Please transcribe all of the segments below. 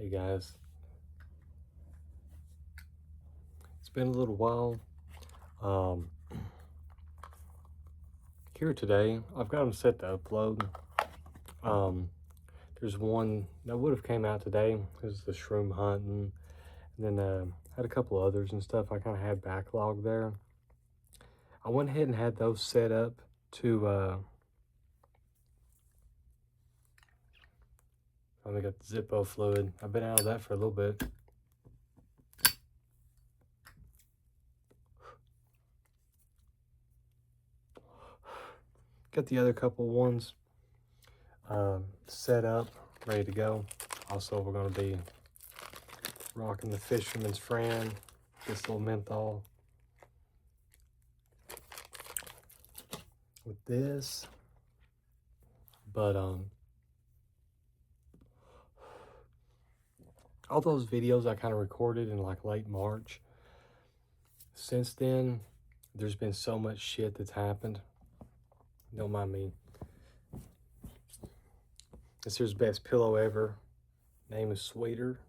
Hey guys, it's been a little while. Um, Here today, I've got them set to upload. Um, there's one that would have came out today. It was the shroom hunting, and then had a couple others and stuff. I kind of had backlog there. I went ahead and had those set up to. I got the Zippo fluid. I've been out of that for a little bit. Got the other couple ones set up, ready to go. Also, we're going to be rocking the Fisherman's Friend, this little menthol with this. But all those videos I kind of recorded in like late March. Since then, there's been so much shit that's happened. Don't mind me. This here's best pillow ever. Name is Sweeter.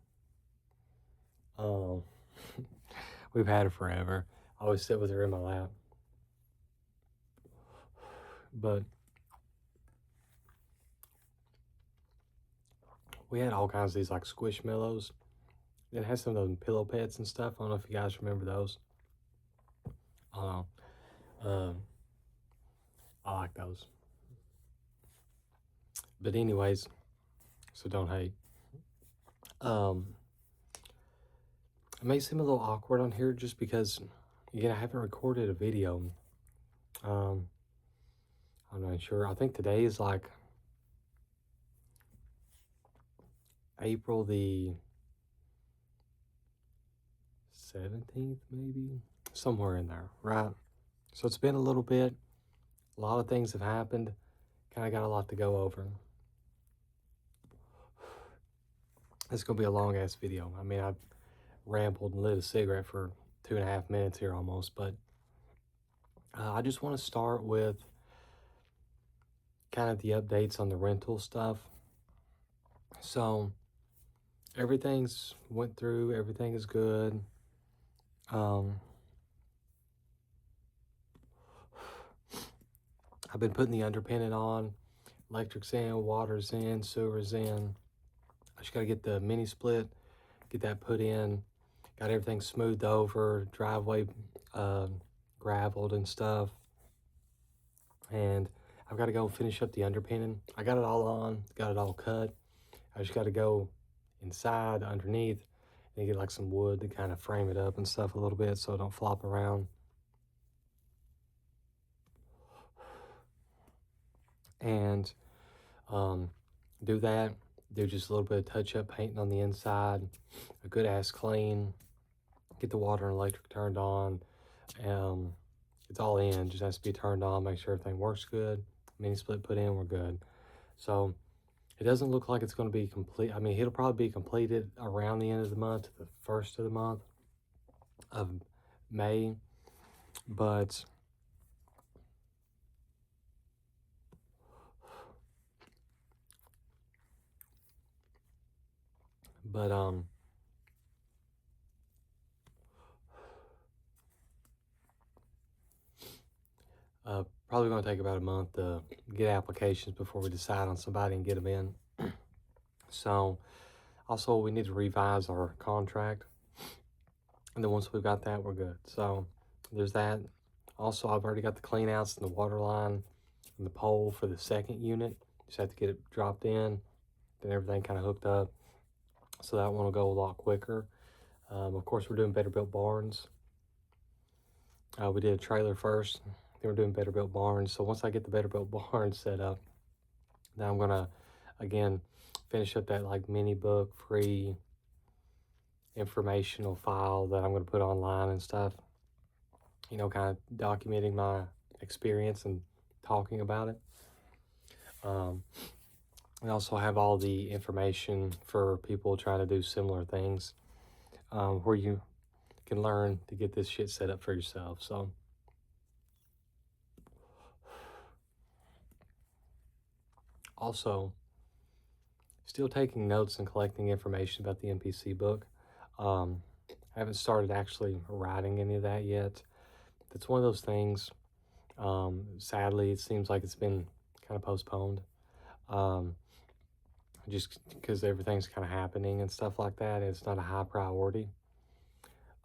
Um, we've had her forever. I always sit with her in my lap. But we had all kinds of these like Squishmallows. It has some of those pillow pets and stuff. I don't know if you guys remember those. Um, I like those. But anyways, so don't hate. It may seem a little awkward on here just because, again, I haven't recorded a video. I'm not sure. I think today is like April the 17th, maybe? Somewhere in there, right? So it's been a little bit. A lot of things have happened. Kind of got a lot to go over. It's going to be a long ass video. I mean, I've rambled and lit a cigarette for 2.5 minutes here almost, but I just want to start with kind of the updates on the rental stuff. So everything's went through, everything is good. I've been putting the underpinning on, electric's in, water's in, sewer's in. I just got to get the mini split, get that put in, got everything smoothed over, driveway graveled and stuff. And I've got to go finish up the underpinning. I got it all on, got it all cut. I just got to go inside, underneath, and get like some wood to kind of frame it up and stuff a little bit so it don't flop around. And do that, do just a little bit of touch-up painting on the inside, a good ass clean, get the water and electric turned on. It's all in, just has to be turned on, make sure everything works good. Mini split put in, we're good. So it doesn't look like it's going to be complete. I mean, it'll probably be completed around the end of the month, the first of the month of May, but but probably going to take about a month to get applications before we decide on somebody and get them in. So also we need to revise our contract, and then once we've got that, we're good. So there's that. Also, I've already got the clean outs and the water line and the pole for the second unit. Just have to get it dropped in, then everything kind of hooked up. So that one will go a lot quicker. Of course, we're doing Better Built Barns. We did a trailer first, then we're doing Better Built Barns. So once I get the Better Built Barns set up, then I'm gonna, again, finish up that like mini book, free informational file that I'm gonna put online and stuff. You know, kind of documenting my experience and talking about it. I also have all the information for people trying to do similar things, where you can learn to get this shit set up for yourself. So also, Still taking notes and collecting information about the NPC book. I haven't started actually writing any of that yet. It's one of those things. Sadly, it seems like it's been kind of postponed. Um, just because everything's kind of happening and stuff like that. It's not a high priority.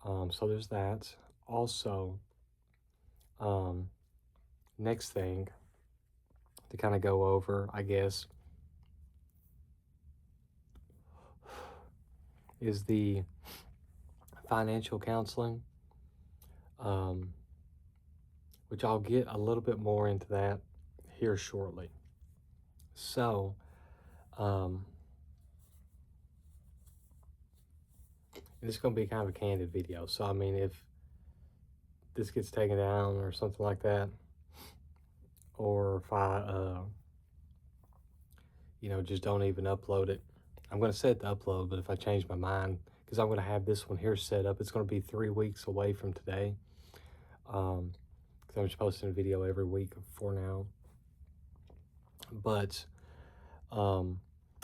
So there's that. Also, um, next thing to kind of go over, I guess, is the financial counseling, um, which I'll get a little bit more into that here shortly. So, and it's going to be kind of a candid video. So, I mean, if this gets taken down or something like that, or if I, just don't even upload it, I'm going to set the upload, but if I change my mind, because I'm going to have this one here set up, it's going to be 3 weeks away from today. Because I'm just posting a video every week for now. But,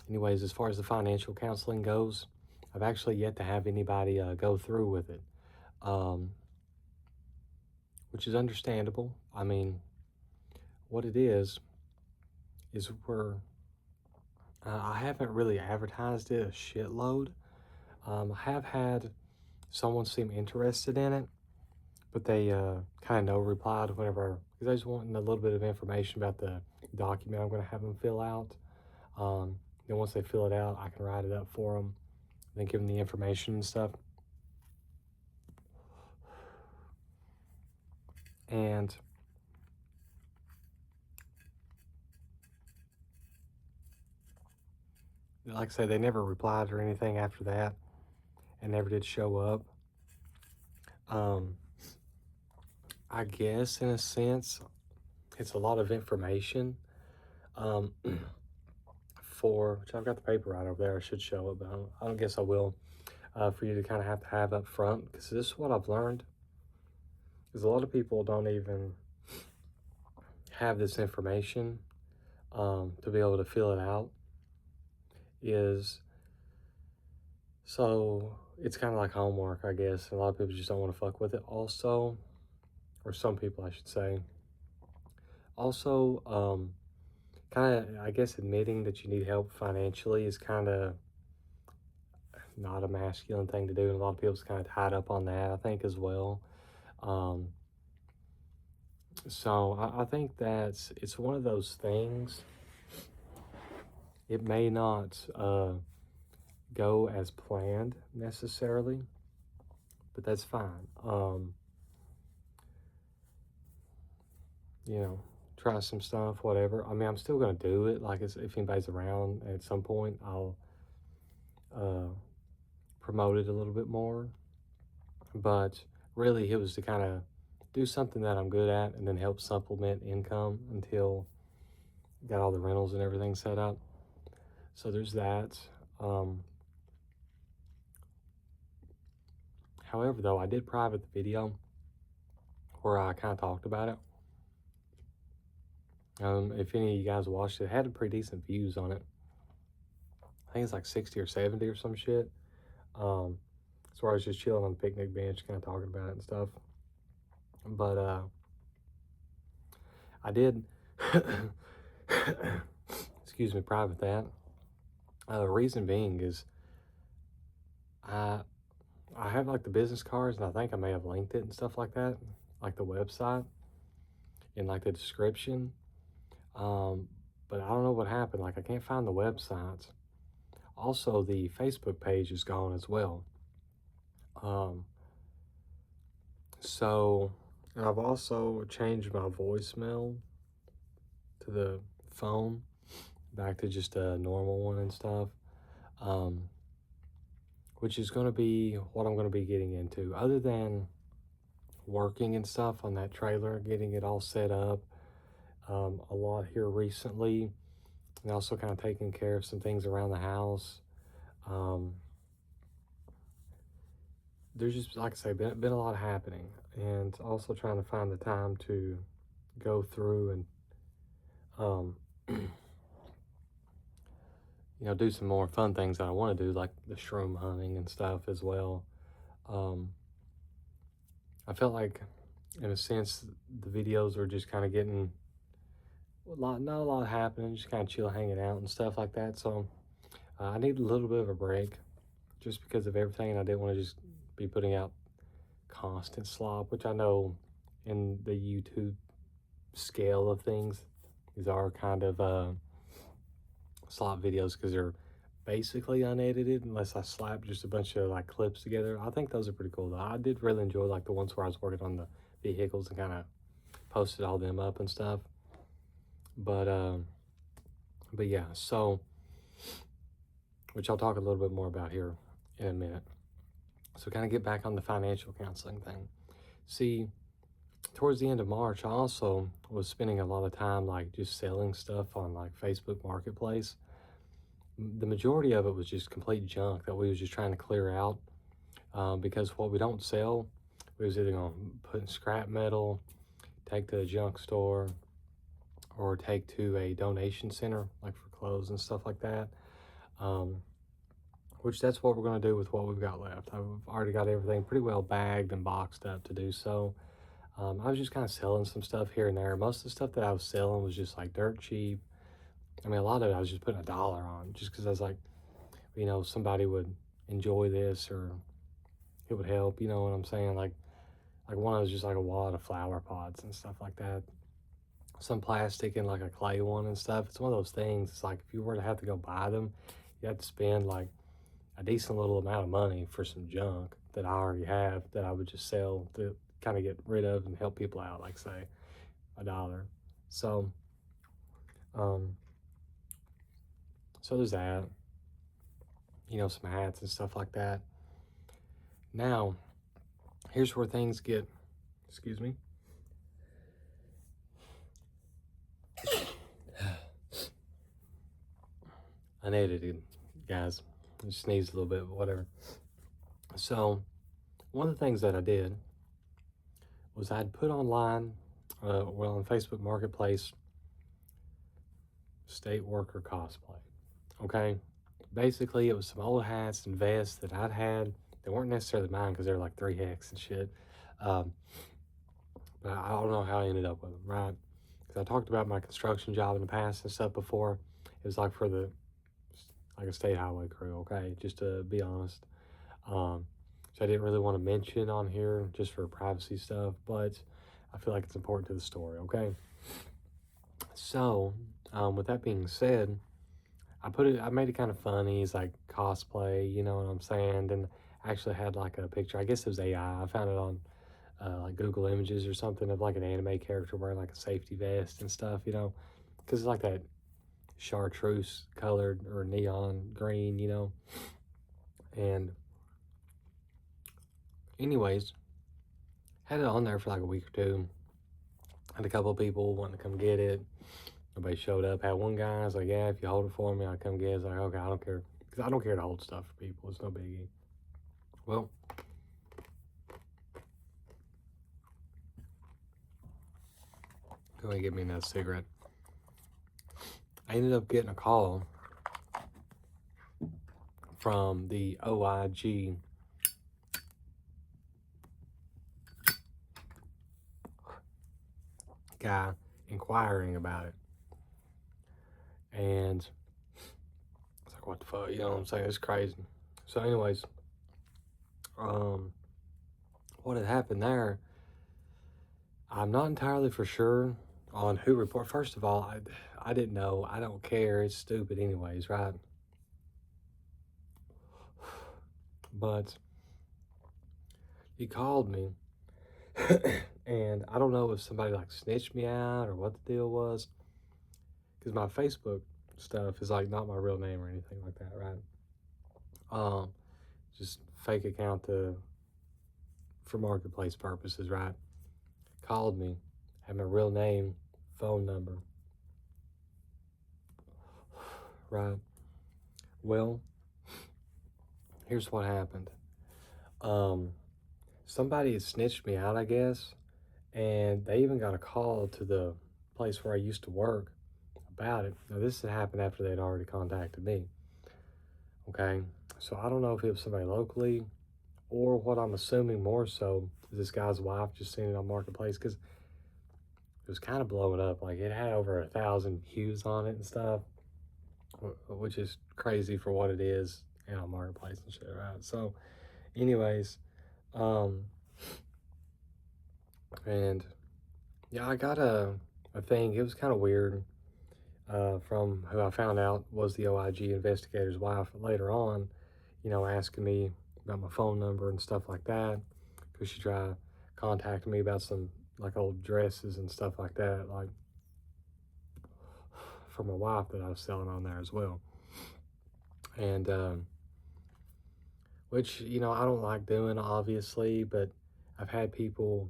anyways, as far as the financial counseling goes, I've actually yet to have anybody go through with it, which is understandable. I mean, what it is I haven't really advertised it a shitload. I have had someone seem interested in it, but they kind of no replied whenever, because I just wanting a little bit of information about the document I'm going to have them fill out. Then once they fill it out, I can write it up for them, then give them the information and stuff. And like I said, they never replied or anything after that, and never did show up. I guess in a sense, it's a lot of information. Which I've got the paper right over there. I should show it, but I don't guess I will. For you to kind of have up front, because this is what I've learned. Because a lot of people don't even have this information to be able to fill it out. So it's kind of like homework, I guess. And a lot of people just don't want to fuck with it. Also, or some people, I should say. Also, kind of, I guess, admitting that you need help financially is kind of not a masculine thing to do, and a lot of people's kind of tied up on that, I think, as well. So I think it's one of those things. It may not go as planned necessarily, but that's fine. Try some stuff, whatever. I mean, I'm still gonna do it. Like, if anybody's around at some point, I'll promote it a little bit more. But really, it was to kind of do something that I'm good at, and then help supplement income until got all the rentals and everything set up. So there's that. However, though, I did private the video where I kind of talked about it. If any of you guys watched it, had a pretty decent views on it. I think it's like 60 or 70 or some shit. So I was just chilling on the picnic bench, kind of talking about it and stuff. But I did, excuse me, private that. Reason being is I have like the business cards, and I think I may have linked it and stuff like that, like the website in like the description. But I don't know what happened. Like, I can't find the websites. Also, the Facebook page is gone as well. So I've also changed my voicemail to the phone back to just a normal one and stuff. Which is going to be what I'm going to be getting into. Other than working and stuff on that trailer, getting it all set up a lot here recently, and also kind of taking care of some things around the house. There's just, like I say, been a lot happening, and also trying to find the time to go through and do some more fun things that I want to do, like the shroom hunting and stuff as well. Um, I felt like, in a sense, the videos were just kind of getting not a lot happening, just kind of chill, hanging out and stuff like that. So I need a little bit of a break, just because of everything, and I didn't want to just be putting out constant slop, which I know in the YouTube scale of things, these are kind of slop videos because they're basically unedited unless I slap just a bunch of like clips together. I think those are pretty cool though. I did really enjoy like the ones where I was working on the vehicles and kind of posted all them up and stuff. But yeah, so which I'll talk a little bit more about here in a minute. So kind of get back on the financial counseling thing. See, towards the end of March, I also was spending a lot of time like just selling stuff on like Facebook Marketplace. The majority of it was just complete junk that we was just trying to clear out, because what we don't sell, we was either gonna put in scrap metal, take to a junk store, or take to a donation center like for clothes and stuff like that. Which that's what we're gonna do with what we've got left. I've already got everything pretty well bagged and boxed up to do so. I was just kind of selling some stuff here and there. Most of the stuff that I was selling was just like dirt cheap. I mean, a lot of it I was just putting $1 on just because I was like, somebody would enjoy this or it would help. You know what I'm saying? Like one was just like a wad of flower pots and stuff like that. Some plastic and like a clay one and stuff. It's one of those things. It's like if you were to have to go buy them, you have to spend like a decent little amount of money for some junk that I already have that I would just sell to kind of get rid of and help people out, like say $1. So, um, so there's that, some hats and stuff like that. Now, here's where things get, excuse me. Unedited, guys. I just sneezed a little bit, but whatever. So, one of the things that I did was I'd put online, on Facebook Marketplace, state worker cosplay. Okay, basically it was some old hats and vests that I'd had. They weren't necessarily mine because they were like 3X and shit. Um, but I don't know how I ended up with them, right? Because I talked about my construction job in the past and stuff before. It was like for like a state highway crew, okay? Just to be honest. So I didn't really want to mention on here just for privacy stuff, but I feel like it's important to the story, okay? So, with that being said, I made it kind of funny. It's like cosplay, you know what I'm saying? And I actually had like a picture, I guess it was AI. I found it on like Google Images or something of like an anime character wearing like a safety vest and stuff, because it's like that chartreuse colored or neon green, And anyways, had it on there for like a week or two. Had a couple of people wanting to come get it. Nobody showed up. Had one guy, I was like, yeah, if you hold it for me, I'll come get it. It's like, okay, I don't care. Because I don't care to hold stuff for people. It's no biggie. Well, go ahead and get me another cigarette. I ended up getting a call from the OIG guy inquiring about it. And it's like, what the fuck? You know what I'm saying? It's crazy. So anyways, what had happened there, I'm not entirely for sure on who report. First of all, I didn't know. I don't care. It's stupid anyways, right? But he called me and I don't know if somebody like snitched me out or what the deal was, because my Facebook stuff is like not my real name or anything like that, right? Just fake account for marketplace purposes, right? Called me, had my real name, phone number, right? Well, here's what happened. Somebody had snitched me out, I guess, and they even got a call to the place where I used to work about it. Now, this had happened after they'd already contacted me. Okay. So I don't know if it was somebody locally or what I'm assuming more so is this guy's wife just seen it on Marketplace because it was kind of blowing up. Like it had over 1,000 views on it and stuff, which is crazy for what it is, on Marketplace and shit, right? So, anyways, um, and yeah, I got a thing. It was kind of weird. From who I found out was the OIG investigator's wife later on, asking me about my phone number and stuff like that, because she tried contacting me about some like old dresses and stuff like that, like for my wife that I was selling on there as well. And which I don't like doing obviously, but I've had people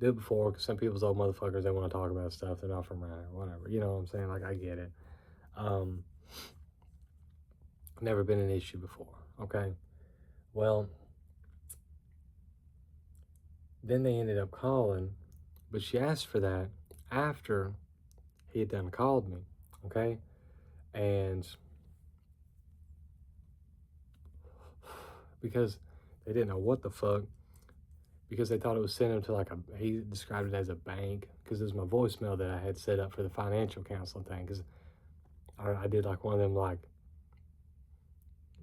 do it before because some people's old motherfuckers they want to talk about stuff they're not from around here, whatever. You know what I'm saying? Like I get it. Um, Never been an issue before. Okay. Well, then they ended up calling, but she asked for that after he had done called me, okay? And because they didn't know what the fuck, because they thought it was sent him to like he described it as a bank, because it was my voicemail that I had set up for the financial counseling thing, because I did like one of them like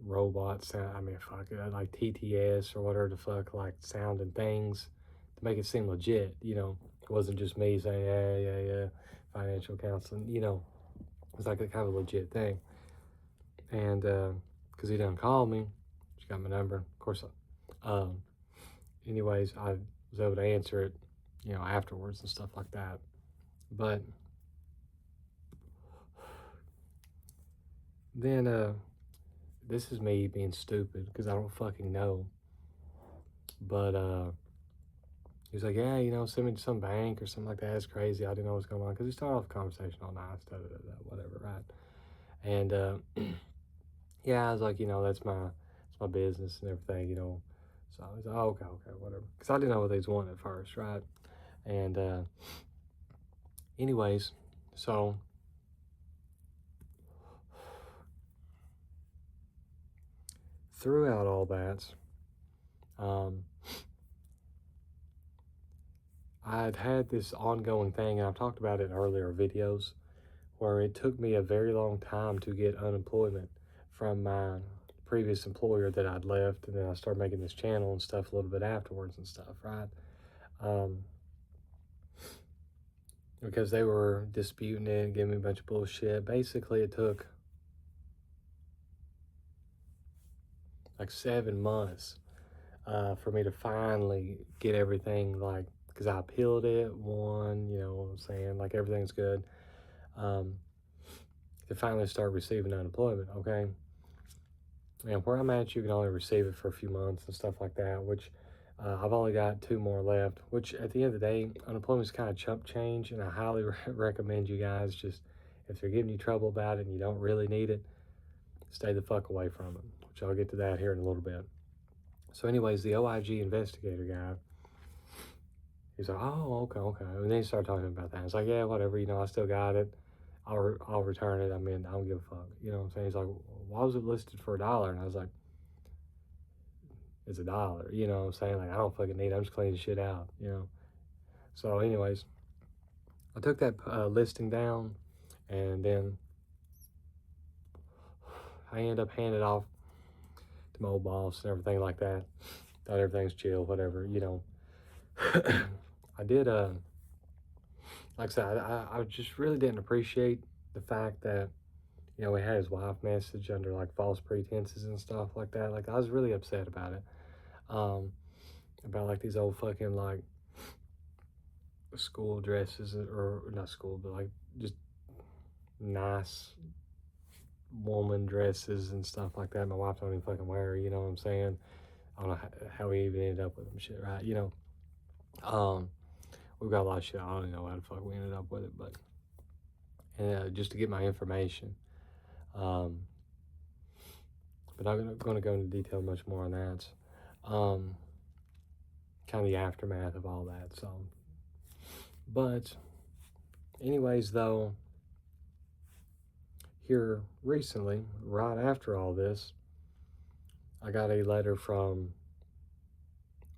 robot sound, I mean, fuck it, like TTS or whatever the fuck, like sounding things to make it seem legit, It wasn't just me saying, yeah, financial counseling, It was like a kind of a legit thing. And because he done called me, she got my number. Of course, um, anyways, I was able to answer it, afterwards and stuff like that. But then this is me being stupid because I don't fucking know. But he was like, yeah, send me to some bank or something like that. It's crazy. I didn't know what's going on because he started off the conversation all nice, whatever, right? And yeah, I was like, that's my business and everything, So I was like, oh, okay, whatever. Because I didn't know what they was wanting at first, right? And anyways, so throughout all that, um, I'd had this ongoing thing, and I've talked about it in earlier videos, where it took me a very long time to get unemployment from my previous employer that I'd left, and then I started making this channel and stuff a little bit afterwards and stuff, right? Um, because they were disputing it, giving me a bunch of bullshit. Basically, it took like 7 months for me to finally get everything, like, because I appealed it, won, you know what I'm saying, like everything's good, um, to finally start receiving unemployment, okay? And where I'm at, you can only receive it for a few months and stuff like that, which I've only got 2 more left, which at the end of the day, unemployment is kind of chump change, and I highly recommend you guys just, if they're giving you trouble about it and you don't really need it, stay the fuck away from it, which I'll get to that here in a little bit. So anyways, the OIG investigator guy, he's like, oh, okay. And then he started talking about that. It's like, yeah, whatever, I still got it. I'll return it. I mean, I don't give a fuck. You know what I'm saying? He's like, why was it listed for $1? And I was like, it's $1. You know what I'm saying? Like, I don't fucking need it. I'm just cleaning shit out. So anyways, I took that listing down, and then I ended up handing it off to my old boss and everything like that. Thought everything's chill, whatever. I did, like I said, I just really didn't appreciate the fact that, he had his wife message under like false pretenses and stuff like that. Like, I was really upset about it. About like these old fucking like school dresses, or not school, but like just nice woman dresses and stuff like that. My wife don't even fucking wear her, you know what I'm saying? I don't know how we even ended up with them shit, right? Um, we've got a lot of shit. I don't even know how the fuck we ended up with it, but just to get my information. Um, but I'm going to go into detail much more on that. Kind of the aftermath of all that. So, but anyways, though, here recently, right after all this, I got a letter from,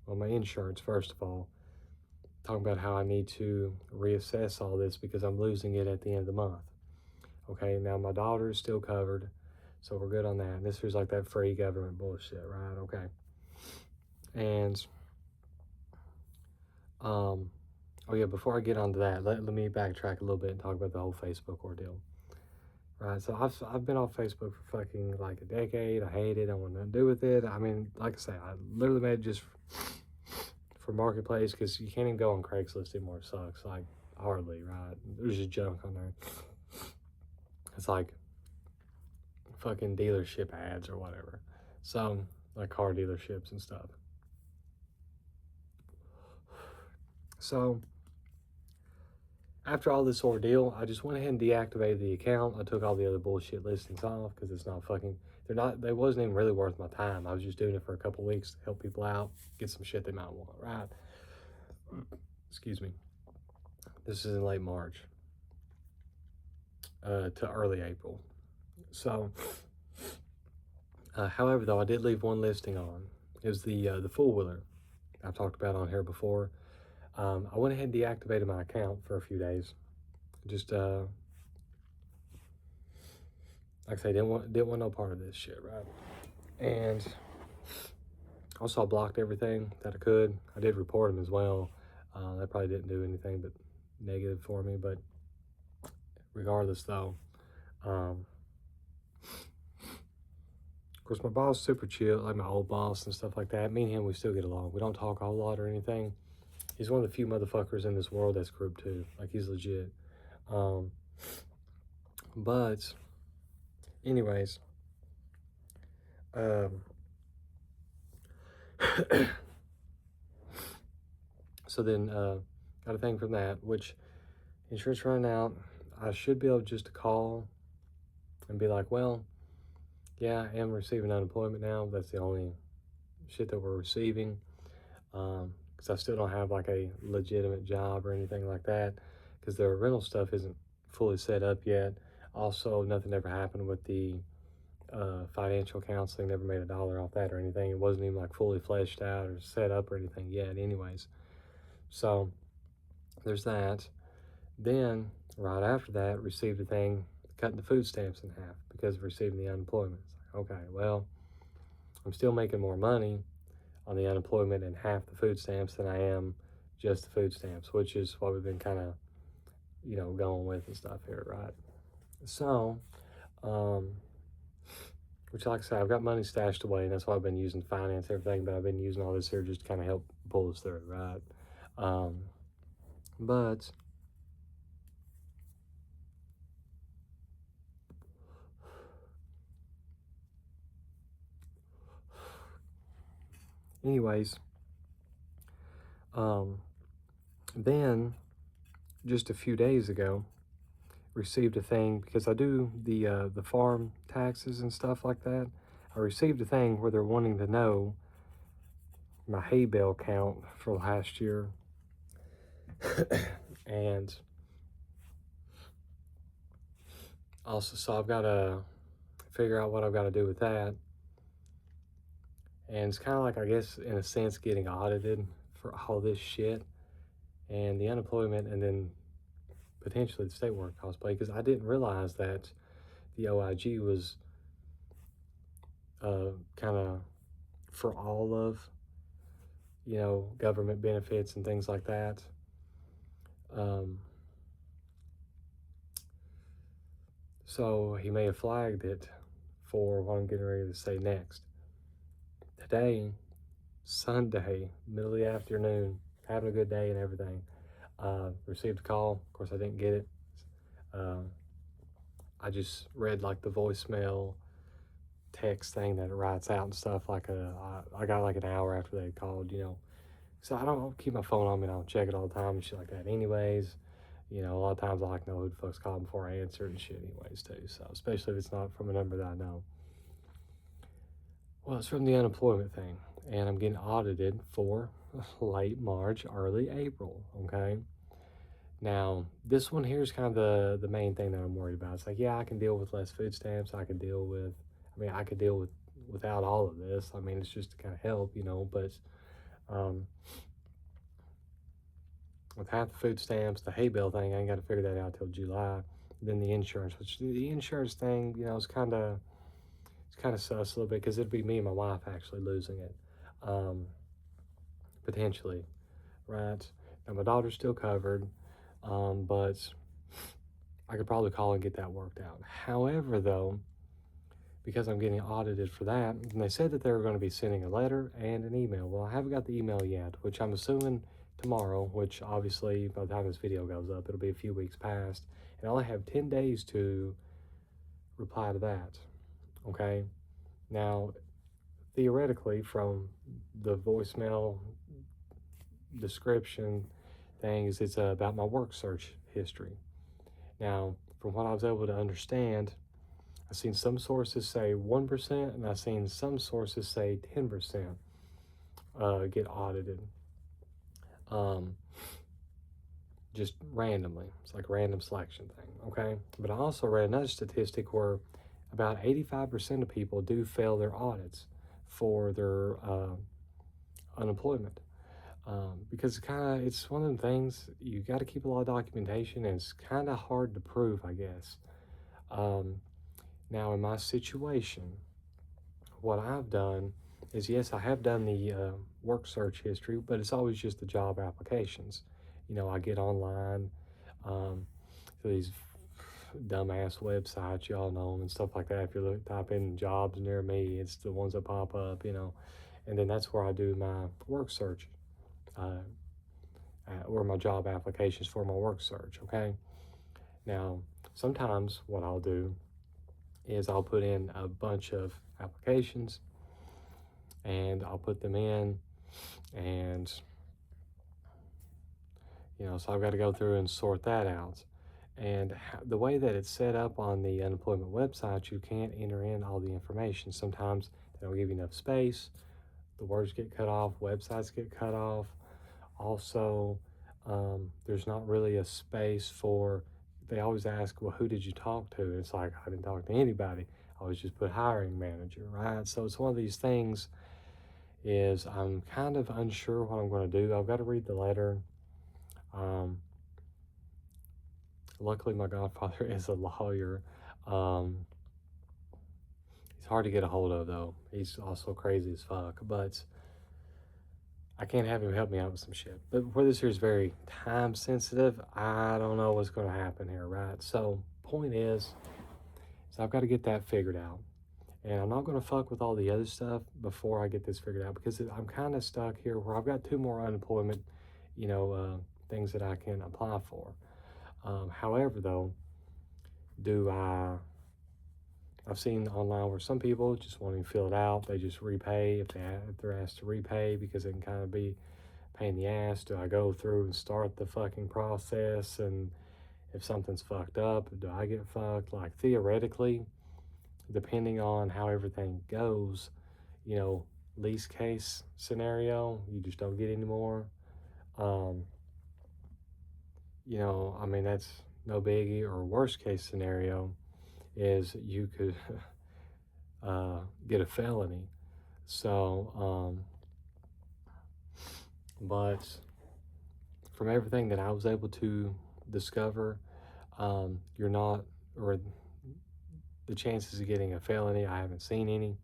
well, my insurance, first of all, talking about how I need to reassess all this because I'm losing it at the end of the month. Okay, now my daughter is still covered, so we're good on that. And this was like that free government bullshit, right? Okay. And, oh yeah, before I get onto that, let me backtrack a little bit and talk about the whole Facebook ordeal. Right, so I've been off Facebook for fucking like a decade. I hate it. I want nothing to do with it. I mean, like I say, I literally made it just for Marketplace because you can't even go on Craigslist anymore. It sucks, like hardly, right? There's just junk on there. It's like fucking dealership ads or whatever. So, like car dealerships and stuff. So, after all this ordeal, I just went ahead and deactivated the account. I took all the other bullshit listings off because it's not fucking, they wasn't even really worth my time. I was just doing it for a couple weeks to help people out, get some shit they might want, right? Excuse me. This is in late March to early April. So, however, though, I did leave one listing on. It was the four-wheeler I've talked about on here before. I went ahead and deactivated my account for a few days. Just, like I say, didn't want no part of this shit, right? And also I blocked everything that I could. I did report them as well. That probably didn't do anything but negative for me, but regardless though, of course my boss is super chill, like my old boss and stuff like that. Me and him, we still get along. We don't talk a whole lot or anything. He's one of the few motherfuckers in this world that's group 2. Like, he's legit. But anyways, so then got a thing from that, which insurance running out. I should be able just to call and be like, well, yeah, I am receiving unemployment now. That's the only shit that we're receiving. Because I still don't have like a legitimate job or anything like that. Because the rental stuff isn't fully set up yet. Also, nothing ever happened with the financial counseling. Never made $1 off that or anything. It wasn't even like fully fleshed out or set up or anything yet anyways. So there's that. Then right after that, received a thing cutting the food stamps in half because of receiving the unemployment. It's like, okay, well, I'm still making more money on the unemployment and half the food stamps than I am just the food stamps, which is what we've been kind of, going with and stuff here, right? So, which, like I said, I've got money stashed away, and that's why I've been using to finance everything, but I've been using all this here just to kind of help pull us through, right? But anyways, then just a few days ago, received a thing because I do the farm taxes and stuff like that. I received a thing where they're wanting to know my hay bale count for last year, and also, so I've got to figure out what I've got to do with that. And it's kind of like, I guess, in a sense, getting audited for all this shit and the unemployment, and then potentially the state work cost pay, because I didn't realize that the OIG was kind of for all of, government benefits and things like that. So he may have flagged it for what I'm getting ready to say next. Today, Sunday, middle of the afternoon, having a good day and everything. Received a call. Of course, I didn't get it. I just read like the voicemail text thing that it writes out and stuff. I got like an hour after they called, So I don't keep my phone on me and I don't check it all the time and shit like that anyways. A lot of times I like to know who the fuck's calling before I answer and shit anyways too. So especially if it's not from a number that I know. Well, it's from the unemployment thing, and I'm getting audited for late March, early April, okay? Now, this one here is kind of the main thing that I'm worried about. It's like, yeah, I can deal with less food stamps. I could deal with without all of this. I mean, it's just to kind of help, you know, but um, with half the food stamps, the hay bale thing, I ain't got to figure that out till July. Then the insurance, which the insurance thing, you know, it's kind of sus a little bit because it'd be me and my wife actually losing it, potentially, right? Now my daughter's still covered, but I could probably call and get that worked out. However, though, because I'm getting audited for that, and they said that they were going to be sending a letter and an email. Well, I haven't got the email yet, which I'm assuming tomorrow, which obviously by the time this video goes up, it'll be a few weeks past, and I only have 10 days to reply to that. Okay. Now, theoretically, from the voicemail description things, it's about my work search history. Now, from what I was able to understand, I've seen some sources say 1%, and I've seen some sources say 10% get audited. Just randomly. It's like a random selection thing, okay? But I also read another statistic where about 85% of people do fail their audits for their unemployment. Because it's one of them things, you got to keep a lot of documentation, and it's kind of hard to prove, I guess. Now, in my situation, what I've done is, yes, I have done the work search history, but it's always just the job applications. You know, I get online to these dumbass websites, y'all know them and stuff like that. If you type in jobs near me, it's the ones that pop up, you know, and then that's where I do my work search, or my job applications for my work search, okay? Now, sometimes what I'll do is I'll put in a bunch of applications and I'll put them in, and you know, so I've got to go through and sort that out. And the way that it's set up on the unemployment website, you can't enter in all the information. Sometimes they don't give you enough space, the words get cut off, websites get cut off. Also, there's not really a space for, they always ask, well, who did you talk to? It's like, I didn't talk to anybody. I always just put hiring manager, right? So it's one of these things is I'm kind of unsure what I'm going to do. I've got to read the letter. Luckily, my godfather is a lawyer. He's hard to get a hold of, though. He's also crazy as fuck, but I can't have him help me out with some shit. But where this here is very time sensitive, I don't know what's going to happen here, right? So, point is I've got to get that figured out. And I'm not going to fuck with all the other stuff before I get this figured out, because I'm kind of stuck here where I've got 2 more unemployment, you know, things that I can apply for. However, though, I've seen online where some people just won't even fill it out. They just repay if they're asked to repay, because it can kind of be a pain in the ass. Do I go through and start the fucking process? And if something's fucked up, do I get fucked? Like, theoretically, depending on how everything goes, you know, least case scenario, you just don't get any more. You know, I mean, that's no biggie. Or worst case scenario is you could get a felony. So, but from everything that I was able to discover, you're not, or the chances of getting a felony, I haven't seen any.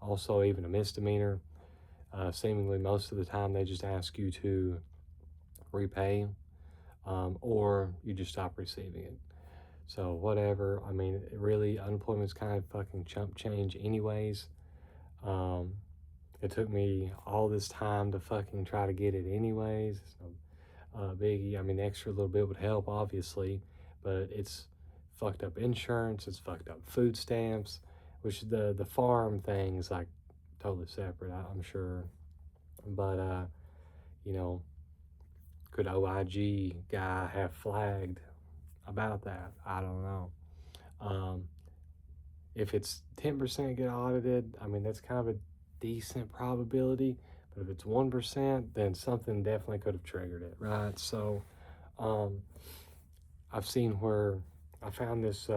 Also, even a misdemeanor, seemingly most of the time they just ask you to repay, or you just stop receiving it. So whatever, I mean, really, unemployment's kind of fucking chump change anyways. It took me all this time to fucking try to get it anyways. It's no biggie. I mean, the extra little bit would help, obviously, but it's fucked up insurance, it's fucked up food stamps, which the farm thing is like totally separate, I'm sure. But, you know, could OIG guy have flagged about that? I don't know. If it's 10% get audited, I mean, that's kind of a decent probability. But if it's 1%, then something definitely could have triggered it, right? So, I've seen where I found this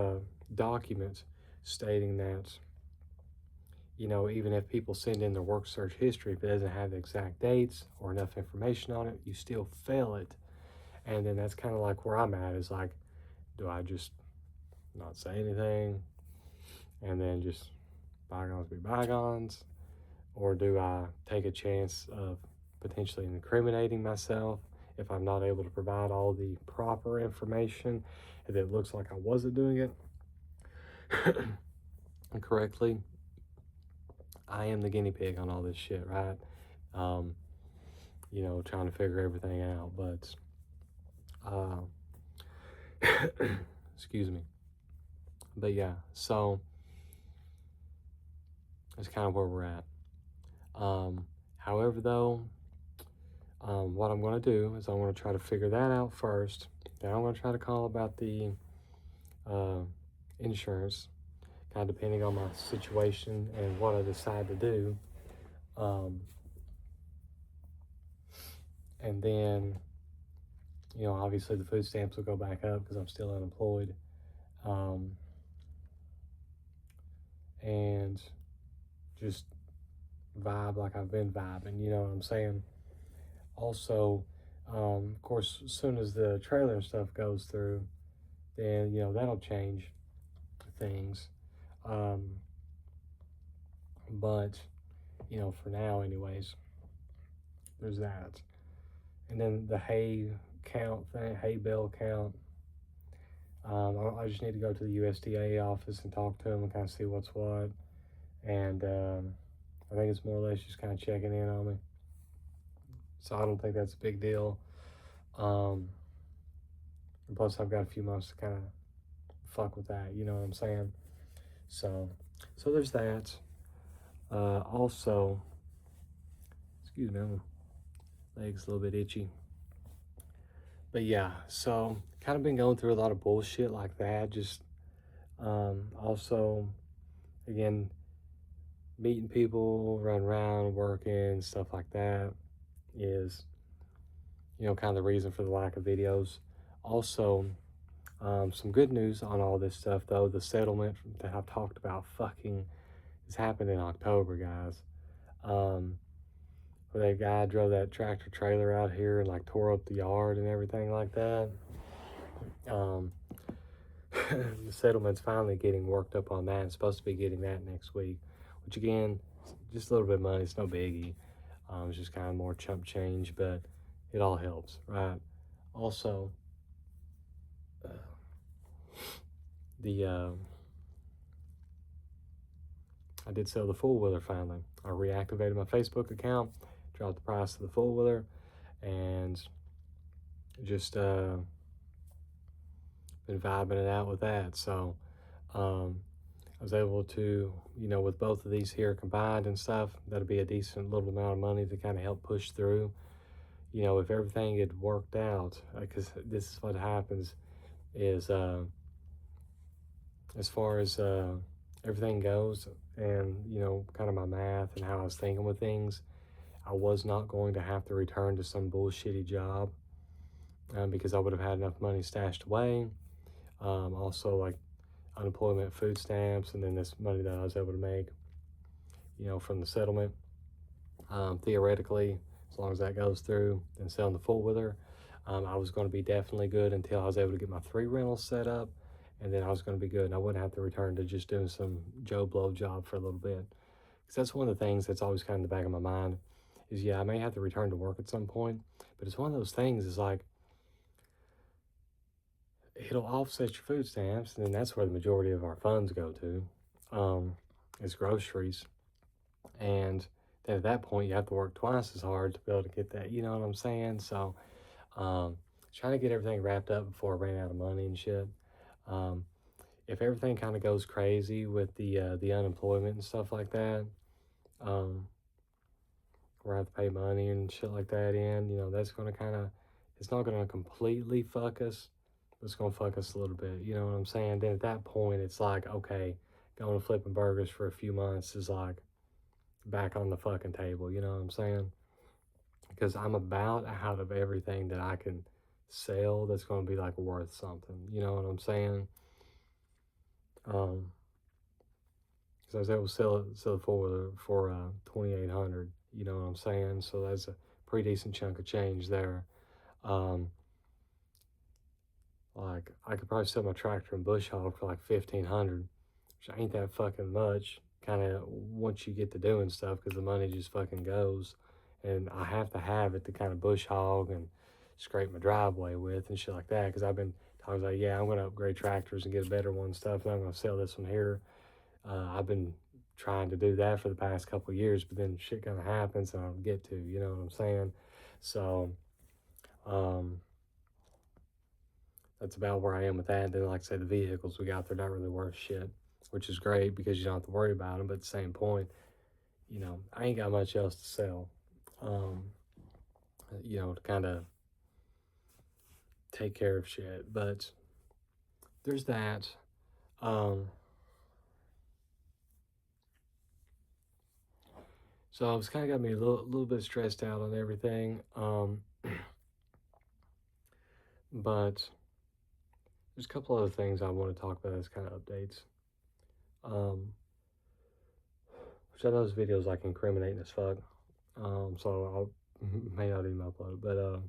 document stating that you know, even if people send in their work search history, if it doesn't have the exact dates or enough information on it, you still fail it. And then that's kind of like where I'm at, is like, do I just not say anything and then just bygones be bygones? Or do I take a chance of potentially incriminating myself if I'm not able to provide all the proper information, if it looks like I wasn't doing it correctly? I am the guinea pig on all this shit, right? Um, you know, trying to figure everything out, but uh, excuse me. But yeah, so that's kind of where we're at. However, though, what I'm going to do is I'm going to try to figure that out first. Then I'm going to try to call about the uh, insurance, kind of depending on my situation and what I decide to do. And then, you know, obviously the food stamps will go back up because I'm still unemployed. Um, and just vibe like I've been vibing, you know what I'm saying? Also, of course, as soon as the trailer and stuff goes through, then, you know, that'll change things. Um, but, you know, for now, anyways, there's that. And then the hay count thing, hay bale count. I just need to go to the USDA office and talk to them and kind of see what's what. And I think it's more or less just kind of checking in on me. So I don't think that's a big deal. And plus, I've got a few months to kind of fuck with that. You know what I'm saying? So, so there's that. Also, excuse me, my leg's a little bit itchy. But yeah, so kind of been going through a lot of bullshit like that. Just also, again, meeting people, running around, working, stuff like that is, you know, kind of the reason for the lack of videos. Also, some good news on all this stuff, though. The settlement that I've talked about fucking has happened in October, guys. Where that guy drove that tractor trailer out here and like tore up the yard and everything like that. Um, the settlement's finally getting worked up on that. It's supposed to be getting that next week, which again, just a little bit of money. It's no biggie. It's just kind of more chump change, but it all helps, right? Also, uh, the I did sell the four wheeler finally. I reactivated my Facebook account, dropped the price of the four wheeler, and just been vibing it out with that. So um, I was able to, you know, with both of these here combined and stuff, that'll be a decent little amount of money to kind of help push through. You know, if everything had worked out, because this is what happens is as far as everything goes, and you know, kind of my math and how I was thinking with things, I was not going to have to return to some bullshitty job because I would have had enough money stashed away. Also, like unemployment, food stamps, and then this money that I was able to make, you know, from the settlement. Theoretically, as long as that goes through, then selling the four wheeler, I was going to be definitely good until I was able to get my 3 rentals set up, and then I was going to be good, and I wouldn't have to return to just doing some Joe Blow job for a little bit. Because that's one of the things that's always kind of in the back of my mind is, yeah, I may have to return to work at some point, but it's one of those things is like, it'll offset your food stamps, and then that's where the majority of our funds go to, is groceries. And then at that point, you have to work twice as hard to be able to get that, you know what I'm saying? So, trying to get everything wrapped up before I ran out of money and shit. Um, if everything kind of goes crazy with the unemployment and stuff like that, um, where I have to pay money and shit like that in, you know, that's going to kind of, it's not going to completely fuck us, but it's going to fuck us a little bit. You know what I'm saying? Then at that point, it's like, okay, going to flipping burgers for a few months is like back on the fucking table. You know what I'm saying? Because I'm about out of everything that I can sell that's going to be like worth something. You know what I'm saying? Um, because I was able to sell the four-wheeler for 2,800. You know what I'm saying? So that's a pretty decent chunk of change there. Um, like I could probably sell my tractor and bush hog for like 1,500, which ain't that fucking much. Kind of once you get to doing stuff, because the money just fucking goes, and I have to have it to kind of bush hog and scrape my driveway with and shit like that. Because I've been talking like, yeah, I'm gonna upgrade tractors and get a better one and stuff, and I'm gonna sell this one here. I've been trying to do that for the past couple of years, but then shit kind of happens and I don't get to. You know what I'm saying? So. Um, that's about where I am with that. And then, like I said, the vehicles we got, they're not really worth shit, which is great because you don't have to worry about them. But at the same point, you know, I ain't got much else to sell, um, you know, to kind of take care of shit. But there's that. Um, so it's kind of got me a little bit stressed out on everything. But there's a couple other things I want to talk about as kind of updates. Um, which I know this video is like incriminating as fuck. So I may not even upload it, but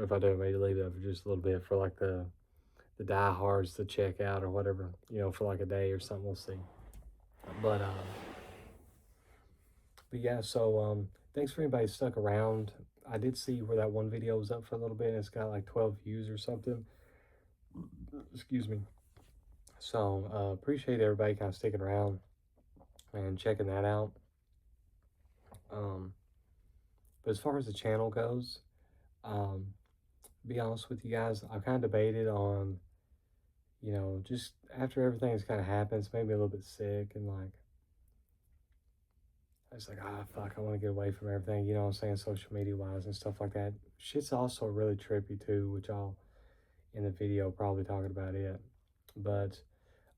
if I do, maybe leave it up for just a little bit for like the diehards to check out or whatever, you know, for like a day or something. We'll see. But but yeah. So thanks for anybody stuck around. I did see where that one video was up for a little bit. And it's got like 12 views or something. Excuse me. So appreciate everybody kind of sticking around and checking that out. But as far as the channel goes, um, be honest with you guys, I've kind of debated on, you know, just after everything's kind of happens, made me a little bit sick and like, I was like, fuck, I want to get away from everything, you know what I'm saying, social media wise and stuff like that. Shit's also really trippy too, which I'll in the video probably talking about it. But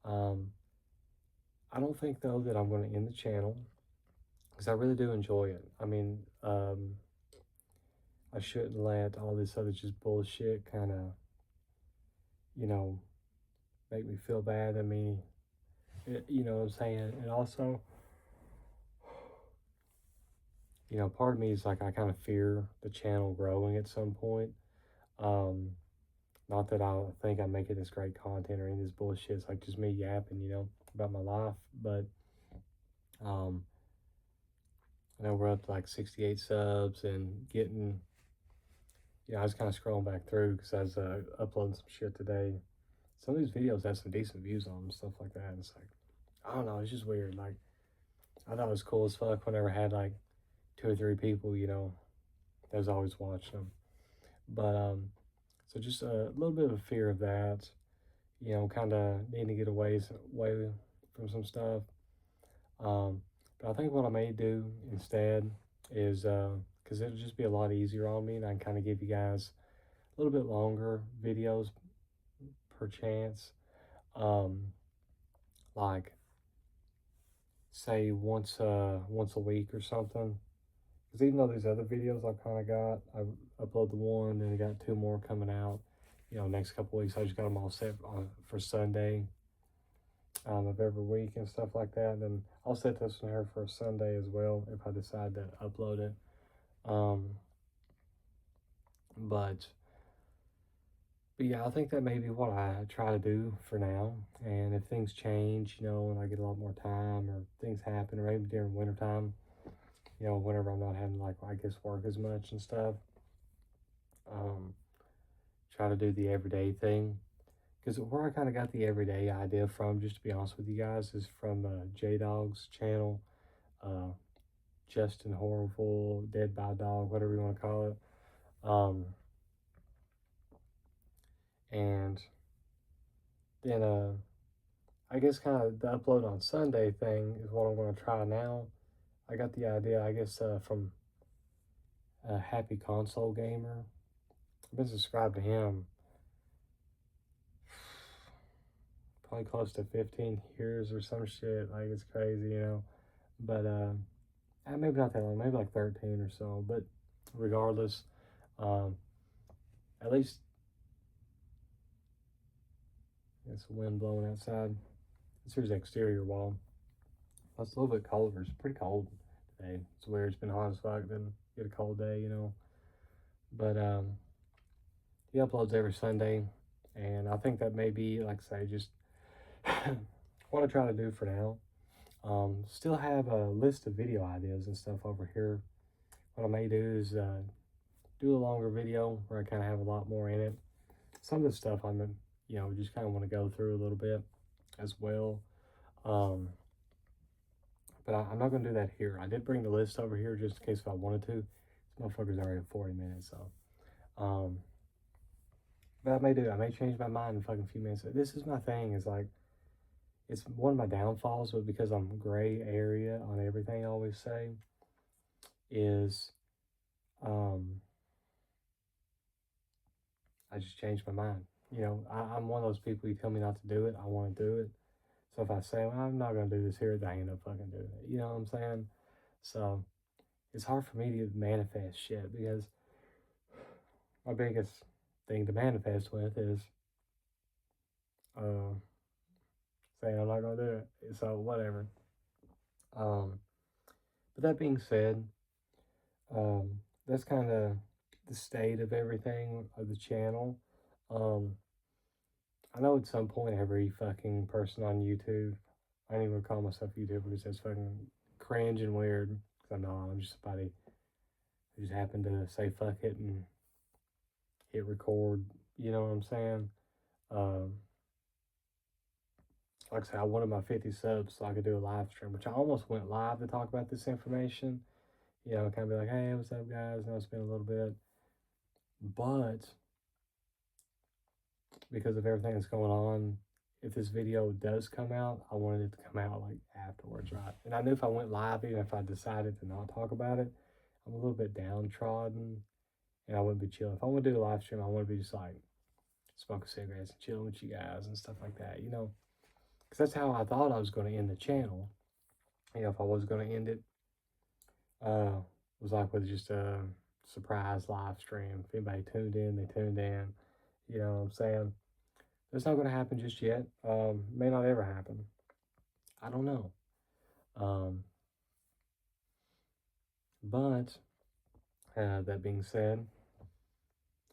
um, I don't think though that I'm going to end the channel because I really do enjoy it. I mean, I shouldn't let all this other just bullshit kind of, you know, make me feel bad. I mean, you know what I'm saying? And also, you know, part of me is like, I kind of fear the channel growing at some point. Um, Not that I think I'm making this great content or any of this bullshit. It's like just me yapping, you know, about my life. But um, I know we're up to like 68 subs and getting, you know, I was kind of scrolling back through because I was uploading some shit today. Some of these videos have some decent views on them and stuff like that. And it's like, I don't know, it's just weird. Like, I thought it was cool as fuck whenever I had like 2 or 3 people, you know, that was always watching them. But so just a little bit of a fear of that, you know, kind of needing to get away from some stuff. But I think what I may do instead is, because it'll just be a lot easier on me, and I can kind of give you guys a little bit longer videos per chance. Like say once a week or something. Because even though these other videos I've kind of got, I upload the one, then I got 2 more coming out. You know, next couple weeks I just got them all set for Sunday of every week and stuff like that. And then I'll set this one here for a Sunday as well if I decide to upload it. But yeah, I think that may be what I try to do for now. And if things change, you know, and I get a lot more time or things happen, or maybe during wintertime, you know, whenever I'm not having like, I guess, work as much and stuff, try to do the everyday thing. Because where I kind of got the everyday idea from, just to be honest with you guys, is from J-Dog's channel, uh, Justin Horrible, Dead by Dog, whatever you want to call it. And then I guess kind of the upload on Sunday thing is what I'm going to try now. I got the idea, I guess, from Happy Console Gamer. I've been subscribed to him probably close to 15 years or some shit. Like, it's crazy, you know. But maybe not that long, maybe like 13 or so. But regardless, at least It's the wind blowing outside. Here's the exterior wall. It's a little bit colder. It's pretty cold today. It's weird. It's been hot as fuck. Then get a cold day, you know. But he uploads every Sunday, and I think that may be, like I say, just what I try to do for now. Still have a list of video ideas and stuff over here. What I may do is do a longer video where I kind of have a lot more in it. Some of the stuff I'm, just kind of want to go through a little bit as well. But I'm not going to do that here. I did bring the list over here just in case if I wanted to. This motherfucker's already at 40 minutes, so. But I may change my mind in fucking few minutes. This is my thing, is like, it's one of my downfalls, but because I'm gray area on everything, I always say, is, I just changed my mind. I'm one of those people, you tell me not to do it, I want to do it. So if I say, well, I'm not going to do this here, then I end up fucking doing it. You know what I'm saying? So it's hard for me to manifest shit because my biggest thing to manifest with is saying I'm not going to do it. So whatever. But that being said, that's kind of the state of everything of the channel. I know at some point every fucking person on YouTube, I don't even call myself YouTuber because that's fucking cringe and weird. Because I'm just somebody who just happened to say fuck it and hit record. You know what I'm saying? Like I said, I wanted my 50 subs so I could do a live stream, which I almost went live to talk about this information. Kind of be like, hey, what's up, guys? And it's been a little bit. But because of everything that's going on, if this video does come out, I wanted it to come out like afterwards, right? And I knew if I went live, even if I decided to not talk about it, I'm a little bit downtrodden and I wouldn't be chilling. If I want to do a live stream, I want to be just like smoking cigarettes and chilling with you guys and stuff like that, because that's how I thought I was going to end the channel. If I was going to end it, it was like with just a surprise live stream. If anybody tuned in, they tuned in. You know what I'm saying? That's not going to happen just yet. May not ever happen. I don't know. But that being said,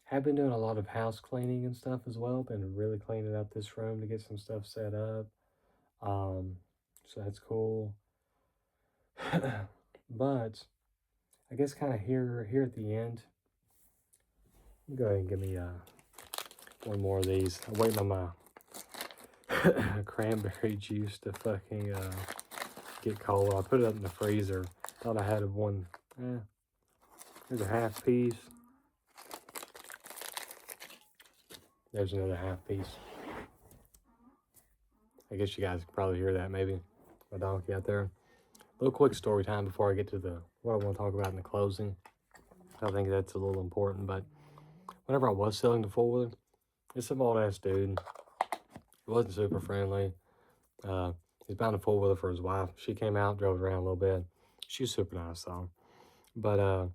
have been doing a lot of house cleaning and stuff as well. Been really cleaning up this room to get some stuff set up. So that's cool. But I guess kind of here at the end, go ahead and give me one more of these. I'm waiting on my cranberry juice to fucking get cold. I put it up in the freezer. Thought I had one. There's a half piece. There's another half piece. I guess you guys can probably hear that, maybe. My donkey out there. A little quick story time before I get to what I want to talk about in the closing. I think that's a little important, but whenever I was selling the four-wheeler, it's some old-ass dude. He wasn't super friendly. He's buying a four-wheeler for his wife. She came out, drove around a little bit. She was super nice, though. But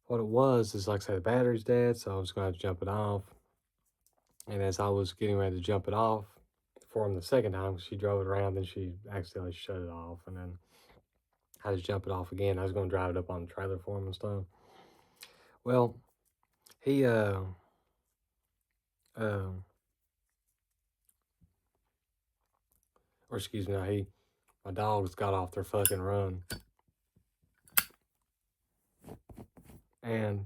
what it was is, like I said, the battery's dead, so I was going to have to jump it off. And as I was getting ready to jump it off for him the second time, she drove it around, then she accidentally shut it off. And then I just jump it off again. I was going to drive it up on the trailer for him and stuff. Well, he, or excuse me, my dogs got off their fucking run. And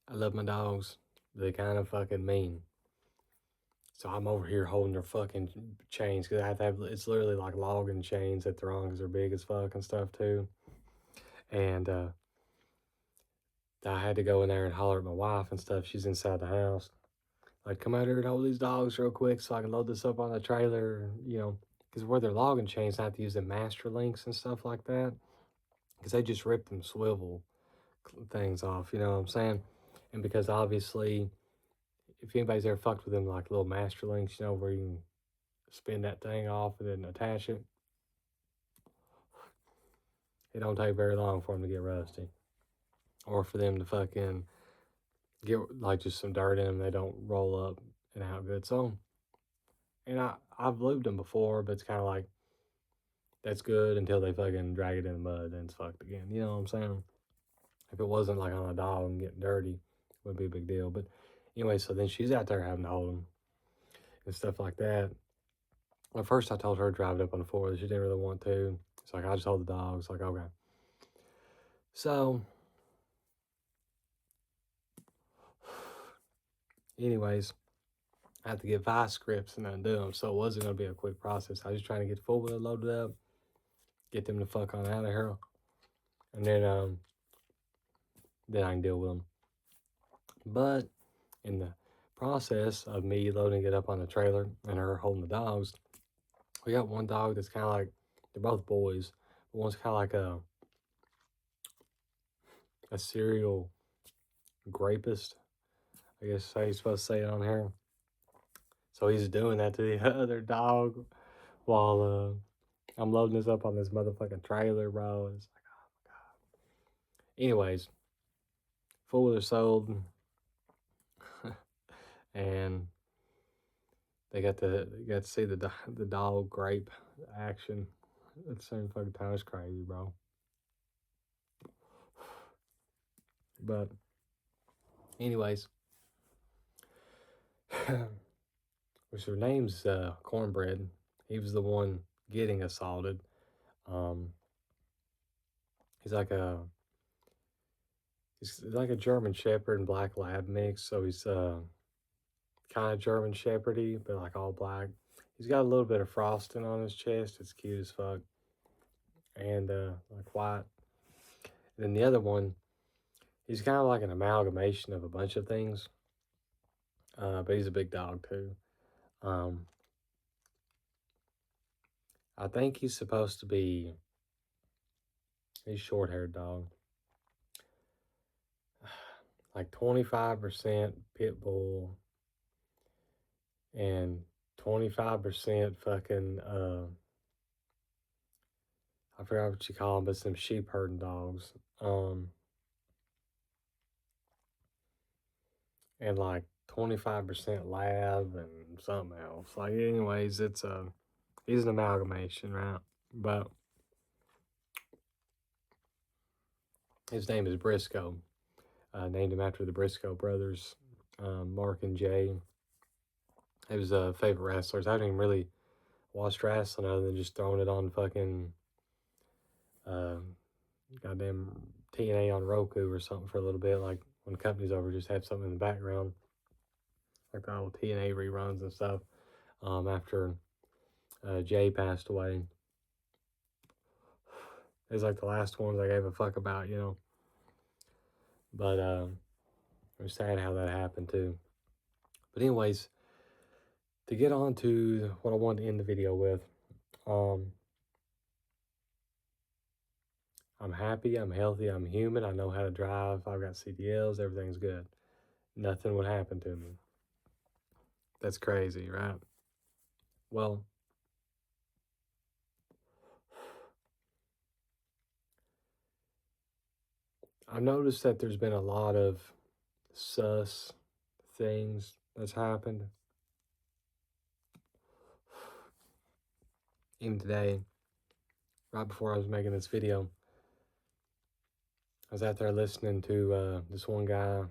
I love my dogs. They kind of fucking mean. So I'm over here holding their fucking chains because I have to have, it's literally like logging chains that they're on because they're big as fuck and stuff too. And I had to go in there and holler at my wife and stuff. She's inside the house. Like, come out here and hold these dogs real quick so I can load this up on the trailer, because where they're logging chains, I have to use the master links and stuff like that because they just rip them swivel things off, you know what I'm saying? And because obviously, if anybody's ever fucked with them, like little master links, where you can spin that thing off and then attach it, it don't take very long for them to get rusty. Or for them to fucking get like just some dirt in them. They don't roll up and out good. So, and I've lubed them before, but it's kind of like that's good until they fucking drag it in the mud, then it's fucked again. You know what I'm saying? If it wasn't like on a dog and getting dirty, it wouldn't be a big deal. But anyway, so then she's out there having to hold them and stuff like that. At first, I told her to drive it up on the floor. She didn't really want to. It's like, I just hold the dog. It's like, okay. So, anyways, I had to get vice grips and undo them. So it wasn't going to be a quick process. I was just trying to get the full wheel loaded up, get them the fuck on out of here. And then I can deal with them. But in the process of me loading it up on the trailer and her holding the dogs, we got one dog that's kind of like, they're both boys. But one's kind of like a serial grapist, I guess how you're supposed to say it on here. So he's doing that to the other dog while I'm loading this up on this motherfucking trailer, bro. It's like, oh my god. Anyways, full wheeler sold, and they got to see the dog grape action at the same fucking time. It's crazy, bro. But anyways, which her name's Cornbread. He was the one getting assaulted. Um, he's like a German Shepherd and Black Lab mix. So he's kind of German Shepherdy, but like all black. He's got a little bit of frosting on his chest. It's cute as fuck, and like white. And then the other one, he's kind of like an amalgamation of a bunch of things. But he's a big dog too. Um, I think he's supposed to be. He's short-haired dog. Like 25% pit bull and 25% fucking I forgot what you call them, but some sheep herding dogs. And like 25% lab and something else. Like anyways, he's an amalgamation, right? But his name is Briscoe. Named him after the Briscoe brothers, Mark and Jay. He was favorite wrestlers. I haven't even really watched wrestling other than just throwing it on fucking uh, goddamn TNA on Roku or something for a little bit. Like when the company's over, just have something in the background, like the old TNA reruns and stuff. After Jay passed away, it was like the last ones I gave a fuck about, you know. But it was sad how that happened too. But anyways, to get on to what I wanted to end the video with, I'm happy, I'm healthy, I'm human, I know how to drive, I've got CDLs, everything's good. Nothing would happen to me. That's crazy, right? Well, I've noticed that there's been a lot of sus things that's happened. Even today, right before I was making this video, I was out there listening to this one guy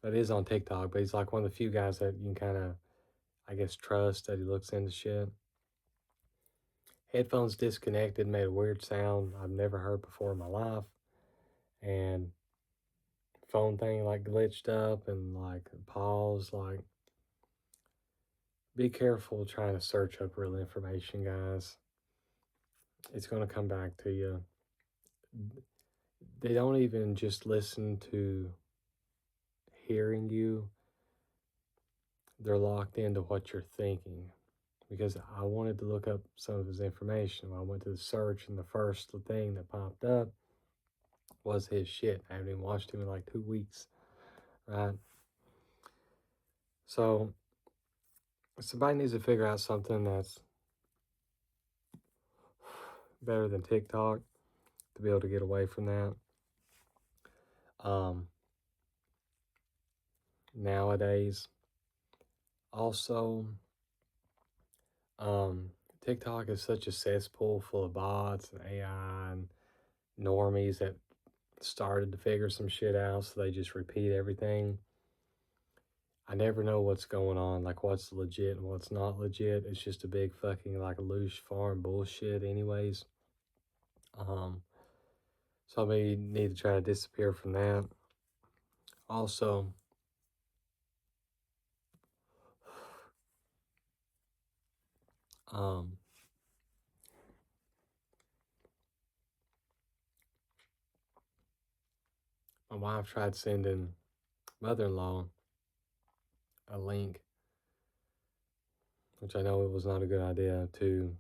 that is on TikTok, but he's like one of the few guys that you can kind of, I guess, trust that he looks into shit. Headphones disconnected, made a weird sound I've never heard before in my life. And phone thing like glitched up and like paused. Like, be careful trying to search up real information, guys. It's going to come back to you. They don't even just listen to hearing you, they're locked into what you're thinking. Because I wanted to look up some of his information. When I went to the search, and the first thing that popped up was his shit. I haven't even watched him in like 2 weeks, right? So somebody needs to figure out something that's better than TikTok to be able to get away from that. Um, nowadays. Also, TikTok is such a cesspool full of bots and AI and normies that started to figure some shit out, so they just repeat everything. I never know what's going on, like what's legit and what's not legit. It's just a big fucking like loose farm bullshit anyways. So I may need to try to disappear from that. Also, um, my wife tried sending mother-in-law a link, which I know it was not a good idea, to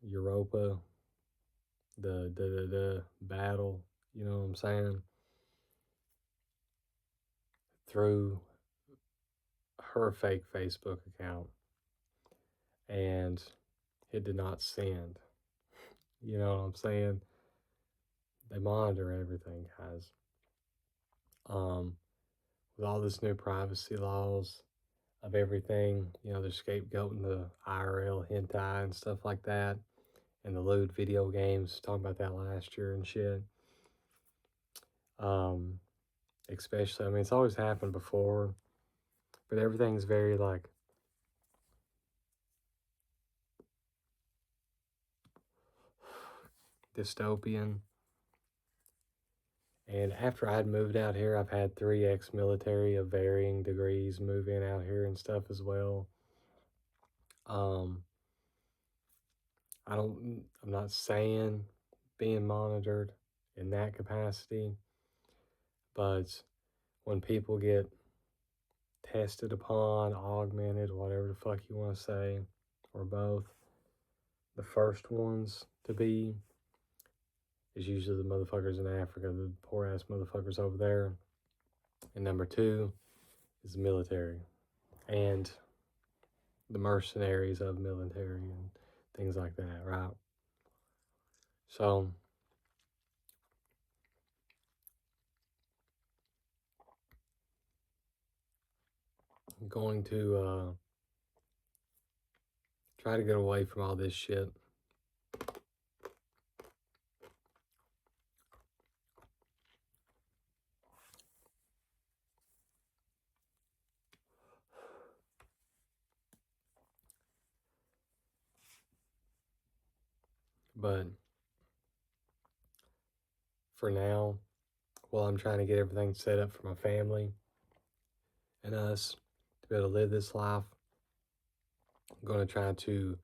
Europa, the battle, you know what I'm saying, through her fake Facebook account, and it did not send. You know what I'm saying? They monitor everything, guys. With all this new privacy laws of everything, you know, they're scapegoating the IRL hentai and stuff like that, and the lewd video games. Talking about that last year and shit. Especially, I mean, it's always happened before, but everything's very like dystopian. And after I'd moved out here, I've had 3 ex-military of varying degrees move in out here and stuff as well. I'm not saying being monitored in that capacity, but when people get tested upon, augmented, whatever the fuck you want to say, or both, the first ones to be is usually the motherfuckers in Africa, the poor ass motherfuckers over there. And number 2 is the military and the mercenaries of military and things like that, right? So I'm going to try to get away from all this shit. But for now, while I'm trying to get everything set up for my family and us to be able to live this life, I'm going to try to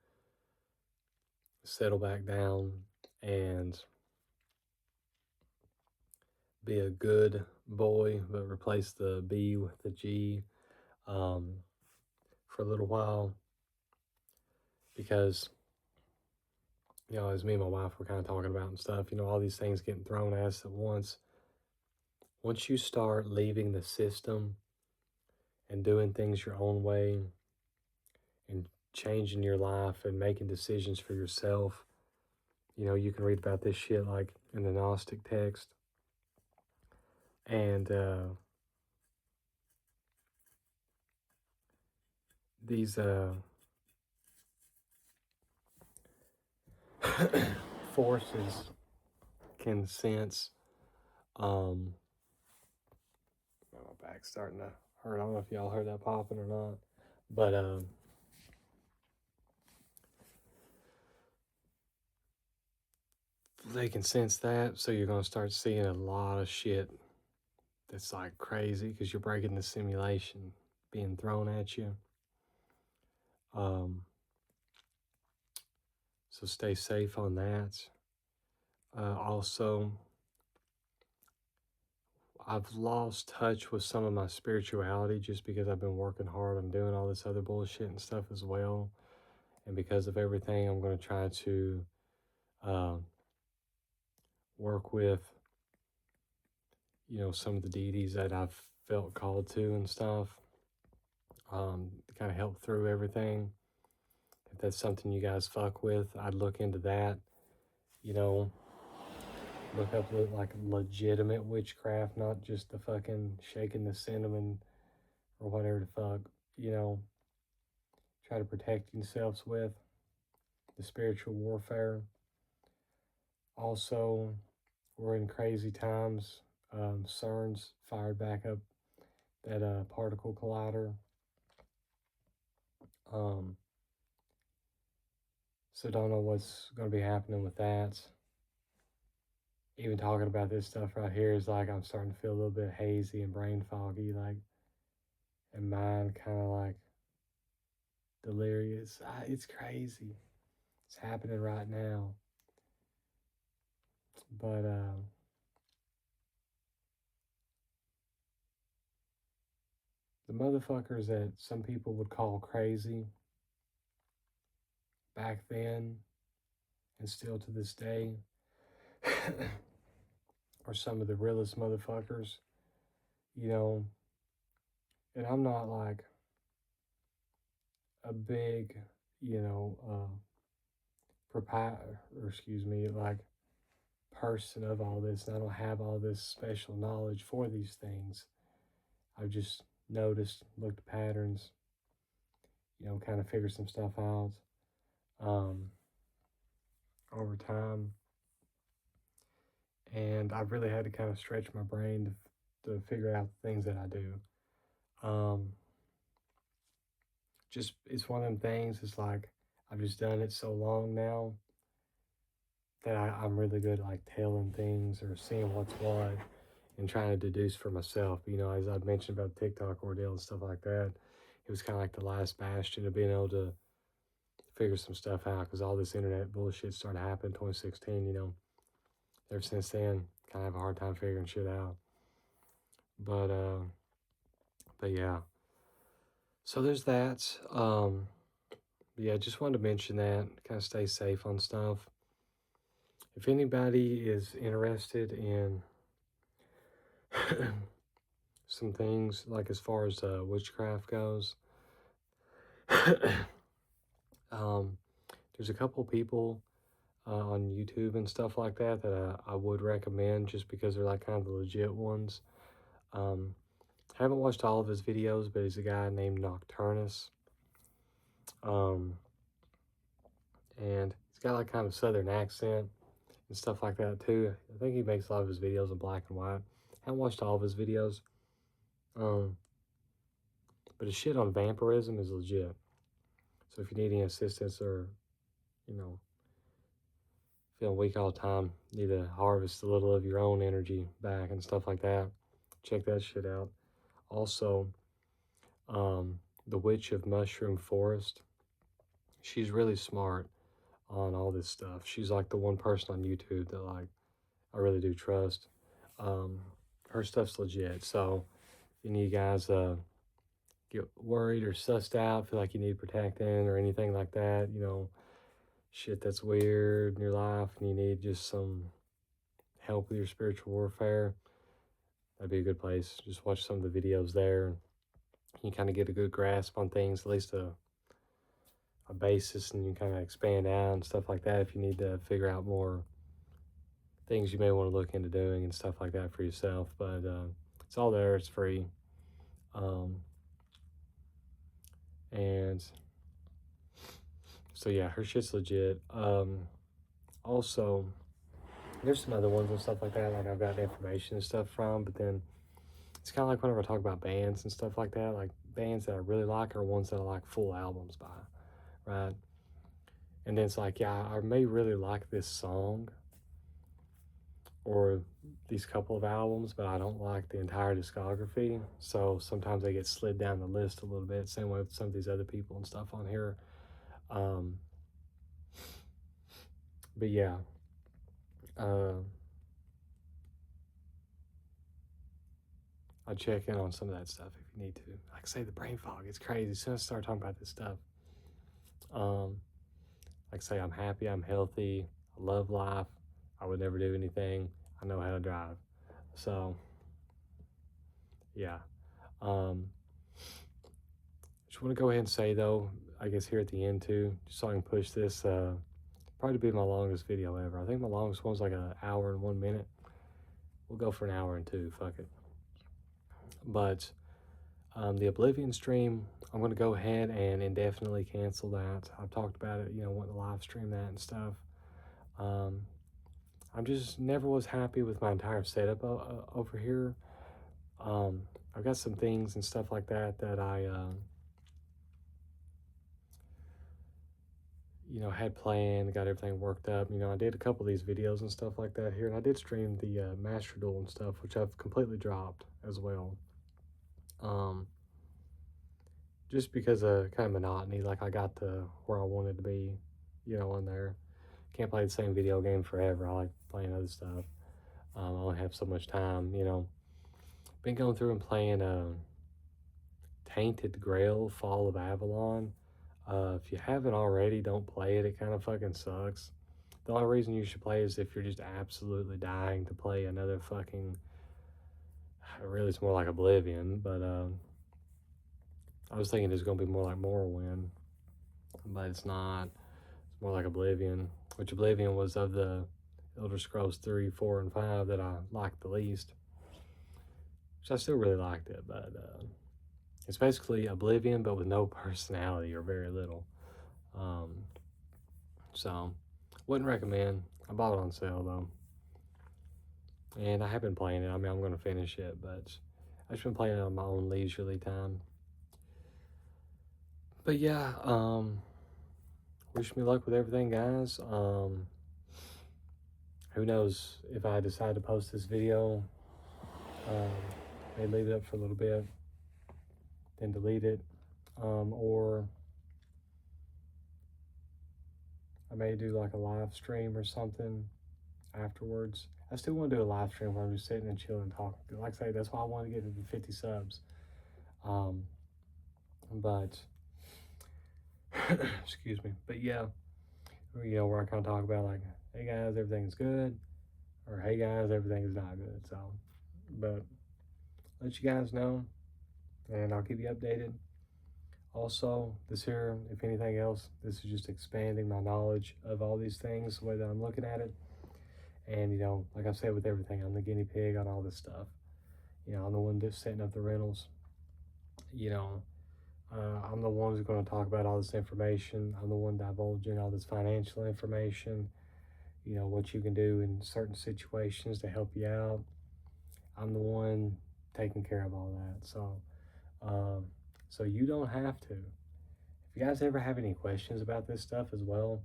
settle back down and be a good boy, but replace the B with the G for a little while, because, you know, as me and my wife were kind of talking about and stuff, you know, all these things getting thrown at us at once. Once you start leaving the system and doing things your own way and changing your life and making decisions for yourself, you know, you can read about this shit like in the Gnostic text. And these forces can sense, my back's starting to hurt. I don't know if y'all heard that popping or not, but they can sense that, so you're going to start seeing a lot of shit that's like crazy because you're breaking the simulation being thrown at you. So stay safe on that. Also, I've lost touch with some of my spirituality just because I've been working hard on doing all this other bullshit and stuff as well. And because of everything, I'm going to try to work with, you know, some of the deities that I've felt called to and stuff, to kind of help through everything. If that's something you guys fuck with, I'd look into that. You know, look up like legitimate witchcraft, not just the fucking shaking the cinnamon or whatever the fuck, you know, try to protect yourselves with the spiritual warfare. Also, we're in crazy times. CERN's fired back up that particle collider. Um, so don't know what's going to be happening with that. Even talking about this stuff right here is like I'm starting to feel a little bit hazy and brain foggy, like, and mind kind of like delirious. It's crazy. It's happening right now. But the motherfuckers that some people would call crazy back then and still to this day are some of the realest motherfuckers, you know. And I'm not like a big, you know, like person of all this, and I don't have all this special knowledge for these things. I've just noticed, looked at patterns, you know, kind of figured some stuff out um, over time. And I've really had to kind of stretch my brain to figure out the things that I do. Um, just, it's one of them things, it's like I've just done it so long now that I'm really good at like telling things or seeing what's what and trying to deduce for myself. You know, as I've mentioned about the TikTok ordeal and stuff like that, it was kind of like the last bastion of being able to figure some stuff out because all this internet bullshit started happening in 2016, you know. Ever since then, kind of have a hard time figuring shit out. But yeah. So there's that. Yeah, just wanted to mention that. Kind of stay safe on stuff. If anybody is interested in some things, like as far as witchcraft goes, there's a couple people on YouTube and stuff like that that I would recommend just because they're like kind of the legit ones. I haven't watched all of his videos, but he's a guy named Nocturnus. And he's got like kind of a southern accent and stuff like that too. I think he makes a lot of his videos in black and white. I haven't watched all of his videos. But his shit on vampirism is legit. So if you need any assistance or, you know, feeling weak all the time, need to harvest a little of your own energy back and stuff like that, check that shit out. Also, the Witch of Mushroom Forest, she's really smart on all this stuff. She's like the one person on YouTube that like I really do trust. Her stuff's legit. So if any of you guys get worried or sussed out, feel like you need protecting or anything like that, you know, shit that's weird in your life and you need just some help with your spiritual warfare, that'd be a good place. Just watch some of the videos there. You kind of get a good grasp on things, at least a basis, and you kind of expand out and stuff like that if you need to figure out more things you may want to look into doing and stuff like that for yourself. But it's all there, it's free. And so yeah, her shit's legit. Also, there's some other ones and stuff like that, like I've got information and stuff from, but then it's kind of like whenever I talk about bands and stuff like that, like bands that I really like are ones that I like full albums by, right? And then it's like, yeah, I may really like this song or these couple of albums, but I don't like the entire discography. So sometimes they get slid down the list a little bit. Same way with some of these other people and stuff on here. But yeah, I'll check in on some of that stuff if you need to. Like I say, the brain fog, it's crazy. As soon as I start talking about this stuff, like I say, I'm happy, I'm healthy, I love life. I would never do anything. I know how to drive. So, yeah. Just want to go ahead and say, though, I guess here at the end, too, just so I can push this probably be my longest video ever. I think my longest one's like an hour and 1 minute. We'll go for an hour and 2, fuck it. But the Oblivion stream, I'm going to go ahead and indefinitely cancel that. I've talked about it, you know, wanting to live stream that and stuff. I'm just never was happy with my entire setup over here. I've got some things and stuff like that that I, you know, had planned, got everything worked up. You know, I did a couple of these videos and stuff like that here, and I did stream the Master Duel and stuff, which I've completely dropped as well. Just because of kind of monotony, like I got to where I wanted to be, you know, on there. Can't play the same video game forever. I like playing other stuff. I only have so much time, you know. Been going through and playing Tainted Grail, Fall of Avalon. If you haven't already, don't play it. It kind of fucking sucks. The only reason you should play is if you're just absolutely dying to play another fucking... Really, it's more like Oblivion, but I was thinking it's going to be more like Morrowind, but it's not. It's more like Oblivion, which Oblivion was of the Elder Scrolls 3, 4, and 5 that I liked the least. Which I still really liked it, but it's basically Oblivion, but with no personality or very little. So, wouldn't recommend. I bought it on sale, though. And I have been playing it. I mean, I'm going to finish it, but I've just been playing it on my own leisurely time. But yeah, wish me luck with everything, guys. Who knows if I decide to post this video. May leave it up for a little bit, then delete it. Or I may do like a live stream or something afterwards. I still want to do a live stream where I'm just sitting and chilling and talking. Like I say, that's why I want to get to the 50 subs. But excuse me. But yeah, you know, where I kind of talk about like, hey guys, everything's good, or hey guys, everything is not good. So, but let you guys know, and I'll keep you updated. Also, this here, if anything else, this is just expanding my knowledge of all these things, the way that I'm looking at it. And, you know, like I said with everything, I'm the guinea pig on all this stuff. You know, I'm the one that's setting up the rentals. You know, I'm the one who's going to talk about all this information. I'm the one divulging all this financial information. You know, what you can do in certain situations to help you out. I'm the one taking care of all that. So you don't have to. If you guys ever have any questions about this stuff as well,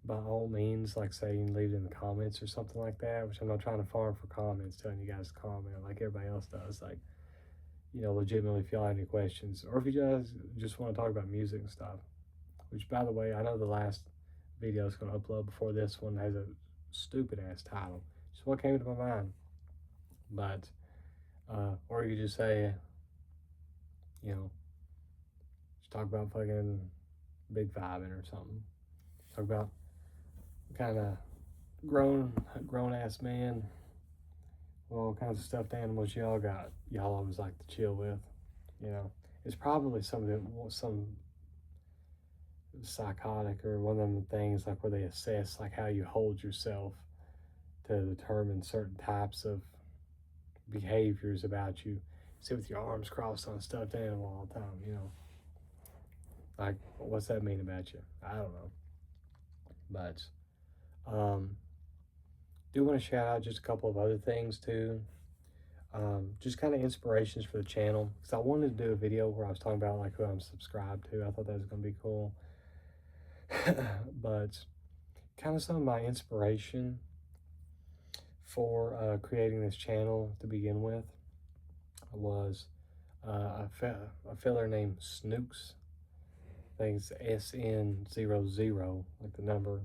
by all means, like say, you can leave it in the comments or something like that, which I'm not trying to farm for comments, telling you guys to comment like everybody else does. Like, you know, legitimately, if y'all have any questions, or if you guys just want to talk about music and stuff, which, by the way, I know the last video is going to upload before this one has a stupid ass title. Just what came to my mind. But, or you could just say, you know, just talk about fucking Big Fiving or something. Talk about kind of grown ass man. Well, all kinds of stuffed animals y'all got. Y'all always like to chill with. You know, it's probably some psychotic or one of them things like where they assess like how you hold yourself to determine certain types of behaviors about you. Sit with your arms crossed on a stuffed animal all the time, you know. Like, what's that mean about you? I don't know. But do want to shout out just a couple of other things too. Just kind of inspirations for the channel, because I wanted to do a video where I was talking about like who I'm subscribed to. I thought that was going to be cool. But kind of some of my inspiration for creating this channel to begin with was a feller named Snooks. I think it's SN00, like the number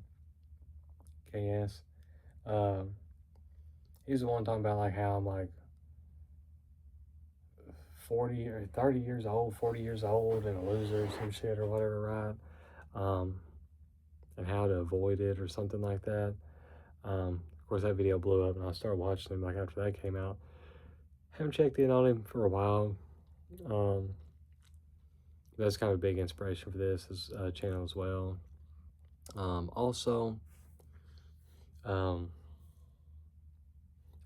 KS. He's the one talking about like how I'm like 40 or 30 years old, 40 years old, and a loser or some shit or whatever, right? And how to avoid it or something like that. Of course, that video blew up, and I started watching him like after that came out. Haven't checked in on him for a while. But That's kind of a big inspiration for this channel as well. Also, I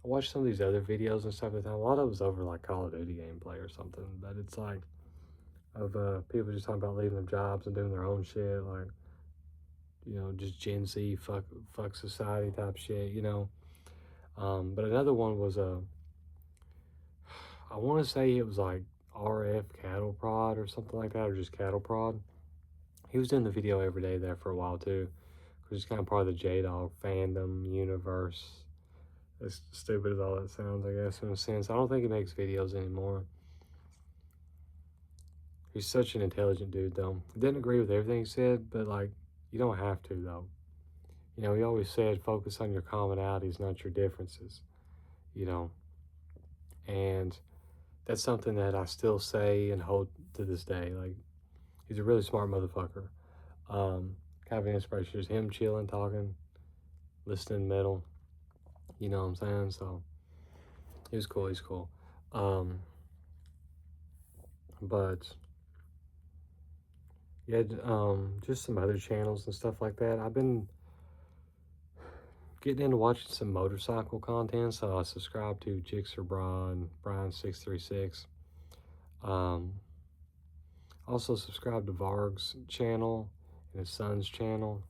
watched some of these other videos and stuff like that. A lot of it was over like Call of Duty gameplay or something, but it's like of people just talking about leaving their jobs and doing their own shit, like, you know, just Gen Z fuck society type shit, you know. But another one was I want to say it was like RF Cattle Prod or something like that, or just Cattle Prod. He was doing the video every day there for a while too, because he's kind of part of the J Dog fandom universe. As stupid as all that sounds, I guess, in a sense. I don't think he makes videos anymore. He's such an intelligent dude, though. I didn't agree with everything he said, but, like, you don't have to, though. You know, he always said, focus on your commonalities, not your differences, you know. And that's something that I still say and hold to this day. Like, he's a really smart motherfucker. Kind of an inspiration. Just him chilling, talking, listening metal. You know what I'm saying? So, he was cool. He's cool. But yeah, just some other channels and stuff like that. I've been getting into watching some motorcycle content, so I subscribe to Jixer Brian, Brian636. Also subscribe to Varg's channel and his son's channel.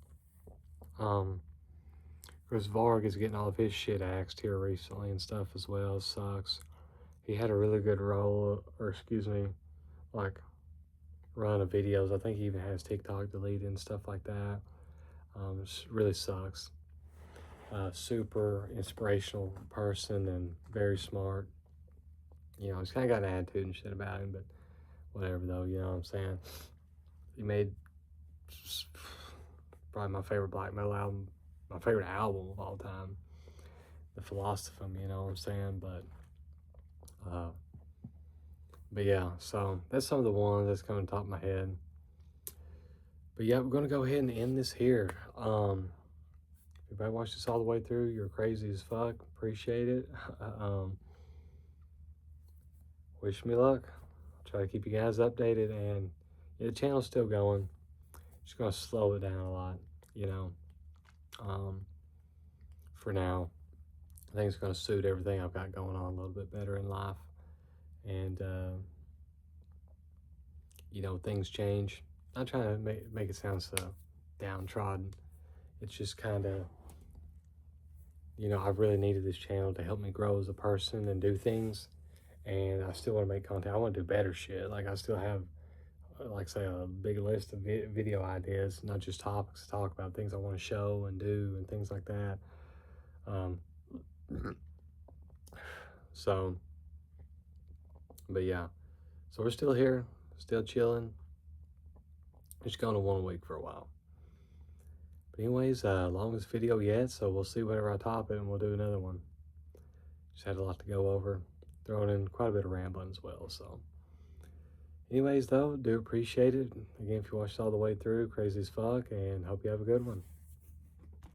Because Varg is getting all of his shit axed here recently and stuff as well. It sucks. He had a really good like run of videos. I think he even has TikTok deleted and stuff like that. It really sucks. Super inspirational person and very smart. You know, he's kind of got an attitude and shit about him, but whatever though, you know what I'm saying? He made probably my favorite black metal album, my favorite album of all time, The Philosophem, you know what I'm saying? But yeah, so that's some of the ones that's coming top of my head. But yeah, we're gonna go ahead and end this here. If everybody watched this all the way through, you're crazy as fuck. Appreciate it. Wish me luck. I'll try to keep you guys updated, and yeah, the channel's still going. Just gonna slow it down a lot, you know. For now, I think it's gonna suit everything I've got going on a little bit better in life, and you know, things change. Not trying to make it sound so downtrodden. It's just kind of, you know, I've really needed this channel to help me grow as a person and do things, and I still want to make content. I want to do better shit. Like, I still have, like, say, a big list of video ideas, not just topics to talk about, things I want to show and do and things like that. So, but yeah, so we're still here, still chilling. Just going to 1 week for a while. But anyways, longest video yet, so we'll see whenever I top it, and we'll do another one. Just had a lot to go over, throwing in quite a bit of rambling as well. So anyways, though, do appreciate it. Again, if you watched all the way through, crazy as fuck, and hope you have a good one.